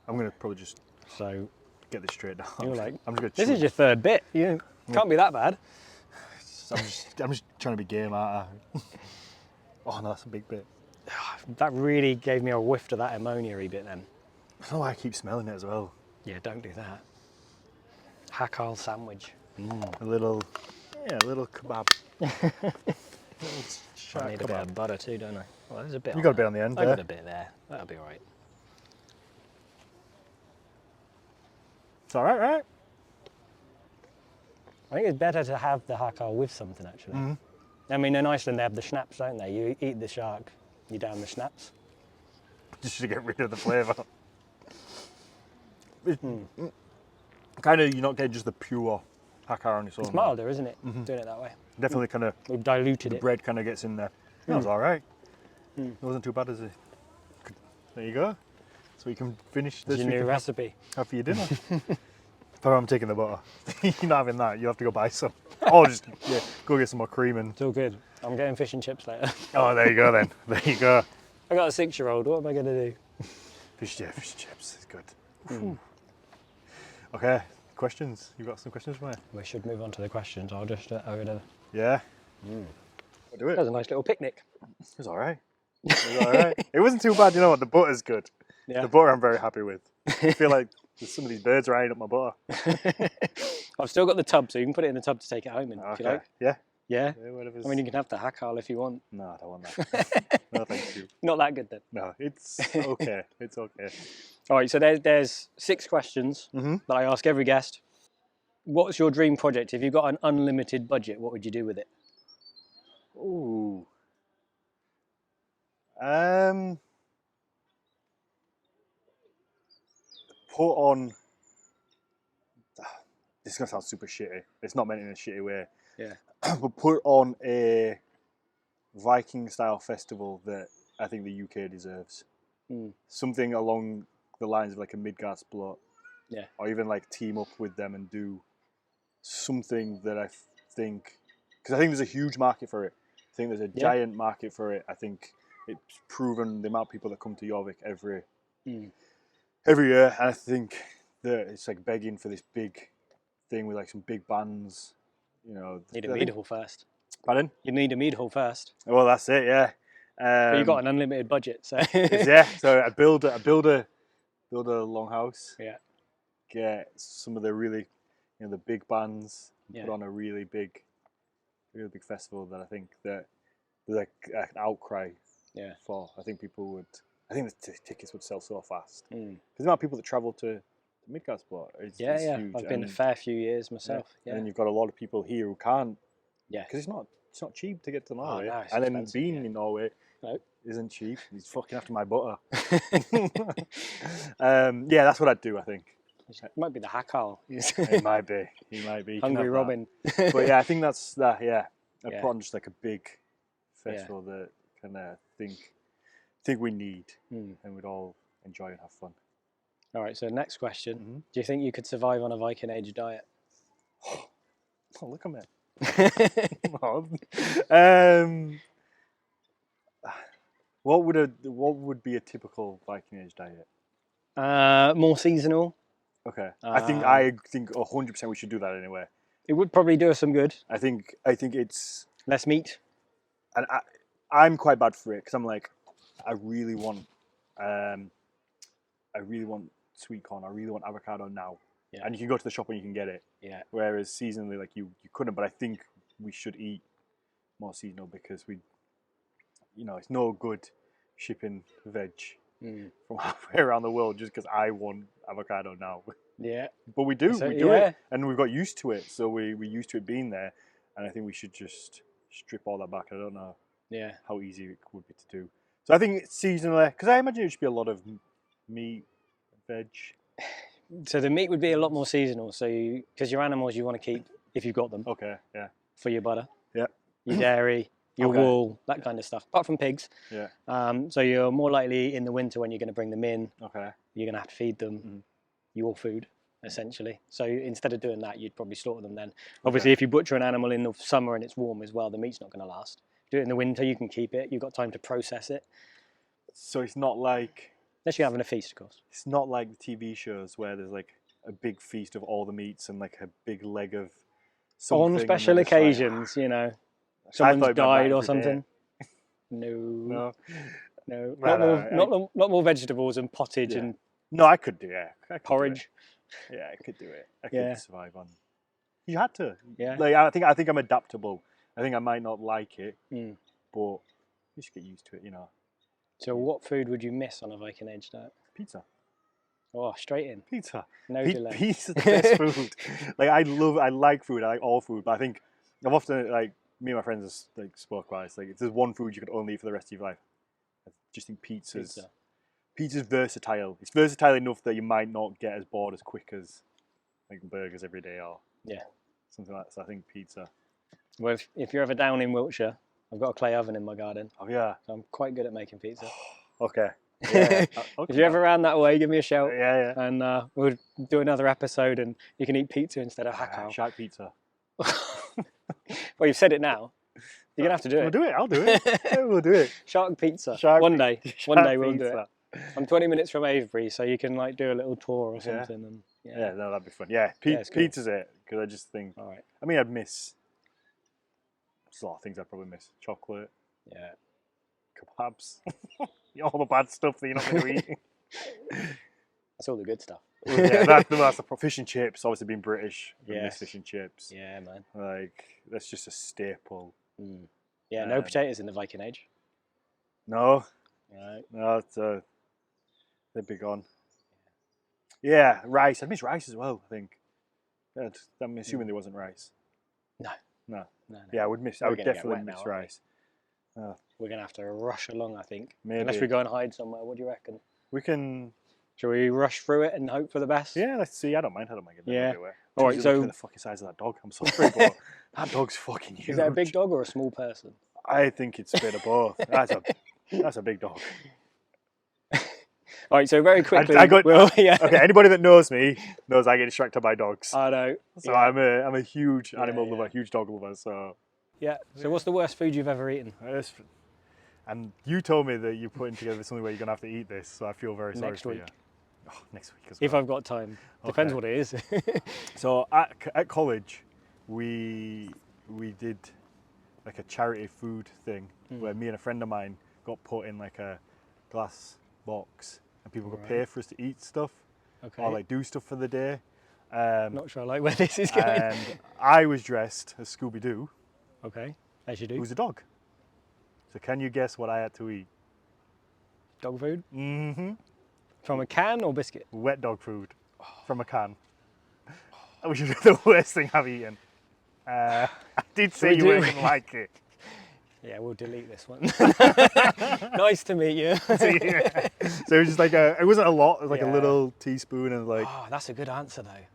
[SPEAKER 2] I'm going to probably just
[SPEAKER 1] So
[SPEAKER 2] get this straight down.
[SPEAKER 1] you were like,
[SPEAKER 2] I'm just going to.
[SPEAKER 1] this is your third bit. You can't be that bad.
[SPEAKER 2] I'm just trying to be game, aren't I? Oh no, that's a big bit.
[SPEAKER 1] That really gave me a whiff to that ammonia-y bit then.
[SPEAKER 2] I don't know why I keep smelling it as well.
[SPEAKER 1] Yeah, don't do that. Hakarl sandwich.
[SPEAKER 2] A little kebab.
[SPEAKER 1] I need a bit of butter too, don't I? Well, there's a bit.
[SPEAKER 2] You got a bit on the end
[SPEAKER 1] I
[SPEAKER 2] there.
[SPEAKER 1] got a bit there. That'll be all right.
[SPEAKER 2] It's all right, right?
[SPEAKER 1] I think it's better to have the Hakarl with something actually. I mean, in Iceland they have the schnapps, don't they? You eat the shark, you down the schnapps.
[SPEAKER 2] Just to get rid of the flavour. Kind of, you're not getting just the pure Hakarl on its own.
[SPEAKER 1] It's milder, isn't it? Doing it that way.
[SPEAKER 2] Definitely kind of,
[SPEAKER 1] We've diluted
[SPEAKER 2] the
[SPEAKER 1] it.
[SPEAKER 2] bread kind of gets in there. That was all right. It wasn't too bad, is it? There you go. So you can finish this.
[SPEAKER 1] It's your new recipe.
[SPEAKER 2] Have for your dinner. But I'm taking the butter. You're not having that. You have to go buy some. Or just go get some more cream and.
[SPEAKER 1] It's all good. I'm getting fish and chips later.
[SPEAKER 2] Oh, there you go then. There you go.
[SPEAKER 1] I got a 6-year-old. What am I going to do?
[SPEAKER 2] Fish and chips is good. Okay, questions. You got some questions for me?
[SPEAKER 1] We should move on to the questions. I'll just over there.
[SPEAKER 2] Yeah. We'll do it.
[SPEAKER 1] That was a nice little picnic.
[SPEAKER 2] It was all right. It was all right. It wasn't too bad. You know what? The butter's good.
[SPEAKER 1] Yeah.
[SPEAKER 2] The butter I'm very happy with. I feel like there's some of these birds are eyeing up my butter.
[SPEAKER 1] I've still got the tub, so you can put it in the tub to take it home in, if you like.
[SPEAKER 2] Yeah.
[SPEAKER 1] Yeah.
[SPEAKER 2] Whatever's...
[SPEAKER 1] I mean, you can have the Hakarl if you want.
[SPEAKER 2] No, I don't want that. No, thank you.
[SPEAKER 1] Not that good then.
[SPEAKER 2] No, it's okay. It's okay.
[SPEAKER 1] All right, so there's 6 questions that I ask every guest. What's your dream project? If you've got an unlimited budget, what would you do with it?
[SPEAKER 2] Ooh. Put on. This is gonna sound super shitty. It's not meant in a shitty way.
[SPEAKER 1] Yeah.
[SPEAKER 2] But put on a Viking style festival that I think the UK deserves. Something along the lines of like a Midgardsplat.
[SPEAKER 1] Yeah.
[SPEAKER 2] Or even like team up with them and do something that I think, because I think there's a huge market for it. I think there's a giant market for it. I think it's proven the amount of people that come to Jorvik every year, and I think that it's like begging for this big thing with like some big bands. You know,
[SPEAKER 1] Need a mead hall first.
[SPEAKER 2] Pardon?
[SPEAKER 1] You need a mead hall first.
[SPEAKER 2] Well, that's it. Yeah.
[SPEAKER 1] But you've got an unlimited budget, so.
[SPEAKER 2] Yeah. So I build a longhouse.
[SPEAKER 1] Yeah.
[SPEAKER 2] Get some of the really, the big bands.
[SPEAKER 1] Yeah.
[SPEAKER 2] Put on a really big festival that I think that there's like an outcry for. I think people would. I think the tickets would sell so fast. Because the amount of people that travel to Midgardsplat is huge.
[SPEAKER 1] I've been a fair few years myself. Yeah.
[SPEAKER 2] And then you've got a lot of people here who can't.
[SPEAKER 1] Yeah.
[SPEAKER 2] Because it's not cheap to get to Norway.
[SPEAKER 1] No, it's
[SPEAKER 2] and then
[SPEAKER 1] expensive,
[SPEAKER 2] being in Norway isn't cheap. He's fucking after my butter. That's what I'd do, I think.
[SPEAKER 1] It might be the Hakarl.
[SPEAKER 2] It might be. He might be.
[SPEAKER 1] Hungry Robin.
[SPEAKER 2] But yeah, I think that's that. Yeah, I
[SPEAKER 1] Yeah.
[SPEAKER 2] put on just like a big festival that kind of think we need, and we'd all enjoy and have fun.
[SPEAKER 1] All right. So next question: Do you think you could survive on a Viking Age diet?
[SPEAKER 2] Oh, look at me. What would be a typical Viking Age diet?
[SPEAKER 1] More seasonal.
[SPEAKER 2] Okay, I think 100% we should do that anyway.
[SPEAKER 1] It would probably do us some good.
[SPEAKER 2] I think it's
[SPEAKER 1] Less meat.
[SPEAKER 2] and I'm quite bad for it because I'm like, I really want sweet corn. I really want avocado now.
[SPEAKER 1] Yeah.
[SPEAKER 2] And you can go to the shop and you can get it.
[SPEAKER 1] Yeah.
[SPEAKER 2] Whereas seasonally, like you couldn't. But I think we should eat more seasonal because it's no good shipping veg from halfway around the world just because I want avocado now.
[SPEAKER 1] Yeah.
[SPEAKER 2] But we do
[SPEAKER 1] So,
[SPEAKER 2] it, and we've got used to it. So we're used to it being there, and I think we should just strip all that back. I don't know how easy it would be to do. So I think seasonally, because I imagine it should be a lot of meat, veg.
[SPEAKER 1] So the meat would be a lot more seasonal. So because your animals you want to keep if you've got them.
[SPEAKER 2] Okay. Yeah.
[SPEAKER 1] For your butter.
[SPEAKER 2] Yeah.
[SPEAKER 1] Your dairy, your wool, that kind of stuff. Apart from pigs.
[SPEAKER 2] Yeah.
[SPEAKER 1] So you're more likely in the winter when you're going to bring them in.
[SPEAKER 2] Okay.
[SPEAKER 1] You're going to have to feed them your food, essentially. So instead of doing that, you'd probably slaughter them then. Obviously, if you butcher an animal in the summer and it's warm as well, the meat's not going to last. Do it in the winter, you can keep it. You've got time to process it.
[SPEAKER 2] So it's not like...
[SPEAKER 1] Unless you're having a feast, of course.
[SPEAKER 2] It's not like the TV shows where there's like a big feast of all the meats and like a big leg of something.
[SPEAKER 1] On special occasions, someone's died or something. No. Not more vegetables and pottage and...
[SPEAKER 2] No, I could do it.
[SPEAKER 1] Porridge.
[SPEAKER 2] Yeah, I could do it. I could survive on. You had to.
[SPEAKER 1] Yeah.
[SPEAKER 2] Like I think I'm adaptable. I think I might not like it, but you should get used to it,
[SPEAKER 1] So what food would you miss on a Viking Age diet?
[SPEAKER 2] Pizza.
[SPEAKER 1] Oh, straight in.
[SPEAKER 2] Pizza.
[SPEAKER 1] No delay.
[SPEAKER 2] Pizza's the best food. Like I like food. I like all food, but I think I've often me and my friends spoke about it. It's like if there's one food you could only eat for the rest of your life, I just think pizza's versatile. It's versatile enough that you might not get as bored as quick as like burgers every day or something like that. So I think pizza.
[SPEAKER 1] Well, if you're ever down in Wiltshire, I've got a clay oven in my garden.
[SPEAKER 2] Oh yeah.
[SPEAKER 1] So I'm quite good at making pizza.
[SPEAKER 2] Okay. Yeah. Okay.
[SPEAKER 1] If you're ever around that way, give me a shout.
[SPEAKER 2] Yeah.
[SPEAKER 1] And we'll do another episode and you can eat pizza instead of Hakarl.
[SPEAKER 2] Shark pizza.
[SPEAKER 1] Well, you've said it now. You're going to have to do it.
[SPEAKER 2] We'll do it. I'll do it. Yeah, we'll do it.
[SPEAKER 1] Shark pizza. One day we'll do it. I'm 20 minutes from Avebury, so you can do a little tour or something. And
[SPEAKER 2] no, that'd be fun. Yeah, pizza's it. Because I just think...
[SPEAKER 1] All right.
[SPEAKER 2] I mean, I'd miss... There's a lot of things I'd probably miss. Chocolate.
[SPEAKER 1] Yeah.
[SPEAKER 2] Kebabs. All the bad stuff that you're not going to eat.
[SPEAKER 1] That's all the good stuff.
[SPEAKER 2] That's the fish and chips. Obviously, being British, I miss fish and chips.
[SPEAKER 1] Yeah, man.
[SPEAKER 2] That's just a staple.
[SPEAKER 1] Yeah, no potatoes in the Viking Age.
[SPEAKER 2] No.
[SPEAKER 1] Right.
[SPEAKER 2] No, they're big on. Yeah, rice. I miss rice as well, I think. I'm assuming there wasn't rice. No. Yeah, I would definitely miss rice.
[SPEAKER 1] We're going to have to rush along, I think.
[SPEAKER 2] Maybe.
[SPEAKER 1] Unless we go and hide somewhere. What do you reckon?
[SPEAKER 2] We can...
[SPEAKER 1] Shall we rush through it and hope for the best?
[SPEAKER 2] Yeah, let's see. I don't mind getting everywhere.
[SPEAKER 1] All right, so...
[SPEAKER 2] Look at the fucking size of that dog. I'm sorry, but that dog's fucking huge.
[SPEAKER 1] Is that a big dog or a small person?
[SPEAKER 2] I think it's a bit of both. That's a big dog.
[SPEAKER 1] All right, so very quickly...
[SPEAKER 2] Okay, anybody that knows me knows I get distracted by dogs.
[SPEAKER 1] I know.
[SPEAKER 2] So I'm a huge animal lover, huge dog lover, so...
[SPEAKER 1] Yeah, so what's the worst food you've ever eaten?
[SPEAKER 2] And you told me that you're putting together something where you're going to have to eat this, so I feel very sorry for you. Oh, next week as well.
[SPEAKER 1] If I've got time. Depends what it is.
[SPEAKER 2] So at college, we did like a charity food thing where me and a friend of mine got put in like a glass box and people could pay for us to eat stuff or do stuff for the day.
[SPEAKER 1] Not sure I like where this is going.
[SPEAKER 2] And I was dressed as Scooby-Doo.
[SPEAKER 1] Okay, as you do.
[SPEAKER 2] It was a dog. So can you guess what I had to eat?
[SPEAKER 1] Dog food?
[SPEAKER 2] Mm-hmm.
[SPEAKER 1] From a can or biscuit?
[SPEAKER 2] Wet dog food from a can. Which is the worst thing I've eaten. I did say you wouldn't like it.
[SPEAKER 1] Yeah, we'll delete this one. Nice to meet you.
[SPEAKER 2] So it was just like it wasn't a lot. It was like a little teaspoon and like.
[SPEAKER 1] Oh, that's a good answer though.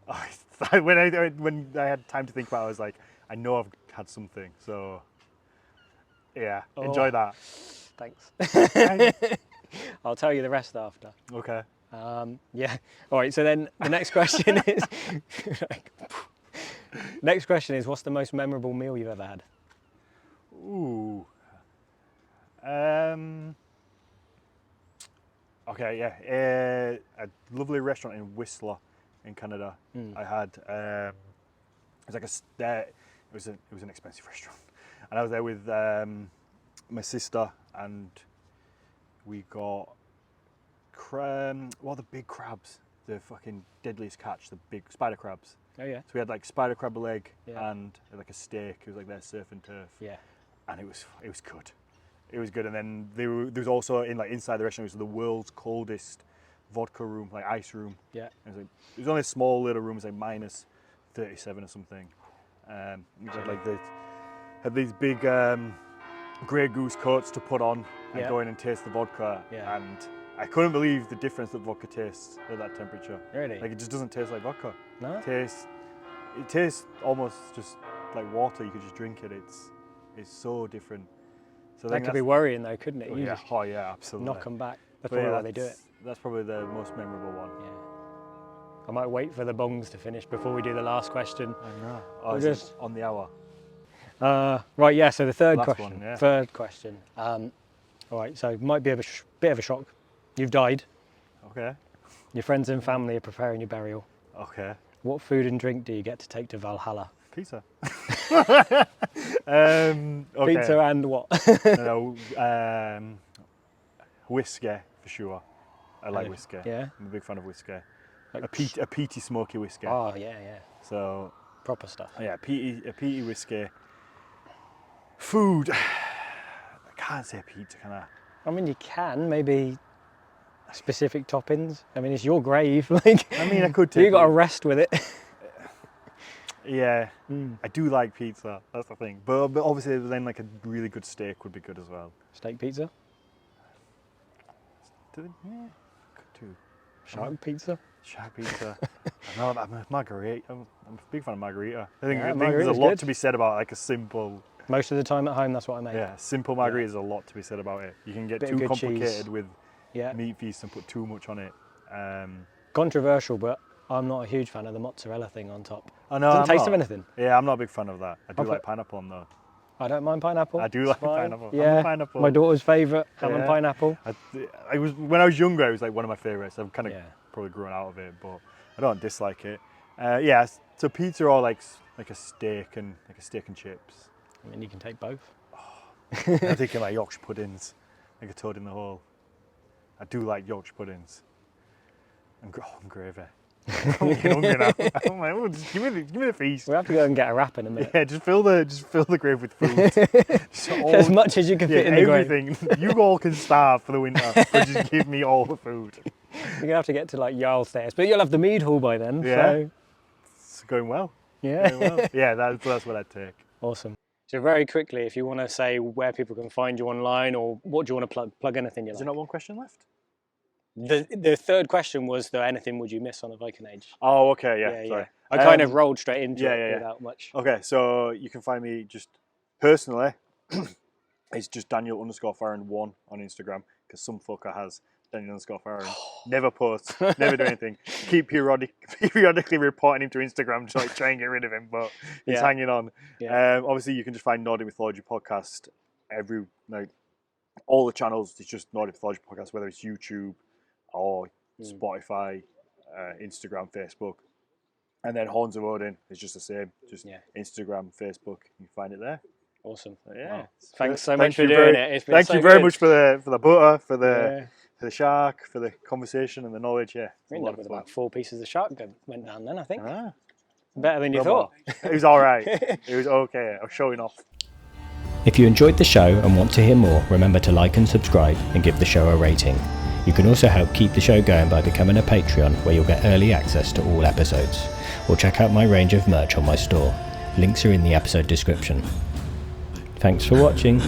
[SPEAKER 2] When I had time to think about it, I was like, I know I've had something. So yeah, enjoy that.
[SPEAKER 1] Thanks. I'll tell you the rest after.
[SPEAKER 2] Okay.
[SPEAKER 1] Yeah. All right. So then the next question is. Next question is, what's the most memorable meal you've ever had?
[SPEAKER 2] Ooh. Okay, yeah. A lovely restaurant in Whistler, in Canada. I had. It was an expensive restaurant, and I was there with my sister, and we got the big crabs, the fucking deadliest catch, the big spider crabs.
[SPEAKER 1] Oh yeah.
[SPEAKER 2] So we had like spider crab leg and like a steak. It was like their surf and turf. Yeah. And it was good. It was good. And then there was also inside the restaurant was the world's coldest vodka room, like ice room. Yeah. It was only a small little room. It was like minus 37 or something. Had these big Grey Goose coats to put on and go in and taste the vodka. Yeah. And I couldn't believe the difference that vodka tastes at that temperature. Really? Like it just doesn't taste like vodka. No. It tastes almost just like water. You could just drink it. It's so different. So
[SPEAKER 1] that could be worrying though, couldn't it?
[SPEAKER 2] Oh yeah, absolutely.
[SPEAKER 1] Knock them back. That's probably why they do it.
[SPEAKER 2] That's probably the most memorable one.
[SPEAKER 1] Yeah. I might wait for the bongs to finish before we do the last question.
[SPEAKER 2] I know. Oh, just on the hour.
[SPEAKER 1] Right, yeah. So the third question.
[SPEAKER 2] One, yeah.
[SPEAKER 1] Third question. All right. So it might be a bit of a shock. You've died. Okay. Your friends and family are preparing your burial. Okay. What food and drink do you get to take to Valhalla?
[SPEAKER 2] Pizza.
[SPEAKER 1] Okay. Pizza and what?
[SPEAKER 2] Whiskey for sure. I like whiskey. Yeah. I'm a big fan of whiskey. Like a peaty smoky whiskey.
[SPEAKER 1] Oh yeah, yeah.
[SPEAKER 2] So
[SPEAKER 1] proper stuff.
[SPEAKER 2] Yeah, a peaty whiskey. Food. I can't say pizza, can I?
[SPEAKER 1] I mean, you can maybe specific toppings. I mean, it's your grave. Like,
[SPEAKER 2] I mean, I could take.
[SPEAKER 1] You got to rest with it.
[SPEAKER 2] Yeah, I do like pizza. That's the thing. But obviously, then like a really good steak would be good as well.
[SPEAKER 1] Steak pizza.
[SPEAKER 2] Yeah, could do.
[SPEAKER 1] Shark pizza.
[SPEAKER 2] Shark pizza. I'm a margarita. I'm a big fan of margarita. I think there's a lot to be said about like a simple.
[SPEAKER 1] Most of the time at home, that's what I make.
[SPEAKER 2] Yeah, simple margarita is a lot to be said about it. You can get too complicated with meat feast and put too much on it.
[SPEAKER 1] Controversial, but I'm not a huge fan of the mozzarella thing on top.
[SPEAKER 2] I know.
[SPEAKER 1] Doesn't taste of anything.
[SPEAKER 2] Yeah, I'm not a big fan of that. I do like pineapple on though.
[SPEAKER 1] I don't mind pineapple.
[SPEAKER 2] I do like pineapple.
[SPEAKER 1] Yeah,
[SPEAKER 2] I'm a pineapple.
[SPEAKER 1] My daughter's favourite, ham and pineapple.
[SPEAKER 2] When I was younger, it was like one of my favourites. I've kind of probably grown out of it, but I don't dislike it. Yeah, so pizza or like a steak and chips.
[SPEAKER 1] I mean, you can take both.
[SPEAKER 2] I'm thinking like Yorkshire puddings, like a toad in the hole. I do like Yorkshire puddings. And gravy. I'm getting hungry now. I'm like, oh, just give me the feast.
[SPEAKER 1] We'll have to go and get a wrap in a minute.
[SPEAKER 2] Yeah, just fill the grave with food.
[SPEAKER 1] As much as you can fit in the grave.
[SPEAKER 2] Everything. You all can starve for the winter, but just give me all the food.
[SPEAKER 1] You're gonna have to get to like Jarl stairs, but you'll have the mead hall by then.
[SPEAKER 2] Yeah,
[SPEAKER 1] so.
[SPEAKER 2] It's going well.
[SPEAKER 1] Yeah,
[SPEAKER 2] going well. Yeah, that's what I'd take.
[SPEAKER 1] Awesome. So very quickly, if you want to say where people can find you online, or what do you want to plug anything you like.
[SPEAKER 2] Is there not one question left?
[SPEAKER 1] The third question was anything would you miss on a Viking Age?
[SPEAKER 2] Oh, okay, yeah, sorry.
[SPEAKER 1] I kind of rolled straight into it without much.
[SPEAKER 2] Okay, so you can find me just personally, it's just Daniel_Farrand1 on Instagram, because some fucker has Daniel_Farrand. Never posts, never do anything. Keep periodically reporting him to Instagram to like try and get rid of him, but he's hanging on. Yeah. Obviously, you can just find Nordic Mythology Podcast all the channels. It's just Nordic Mythology Podcast, whether it's YouTube or Spotify, Instagram, Facebook. And then Horns of Odin is just the same. Just Instagram, Facebook, you can find it there.
[SPEAKER 1] Awesome.
[SPEAKER 2] Yeah. Wow.
[SPEAKER 1] Thanks so much for doing it.
[SPEAKER 2] Thank you very much for the butter, for the shark, for the conversation and the knowledge. Yeah.
[SPEAKER 1] We ended up with about 4 pieces of shark went down then, I think. Better than you thought.
[SPEAKER 2] It was all right. It was okay. I was showing off.
[SPEAKER 3] If you enjoyed the show and want to hear more, remember to like and subscribe and give the show a rating. You can also help keep the show going by becoming a Patreon, where you'll get early access to all episodes. Or check out my range of merch on my store. Links are in the episode description. Thanks for watching.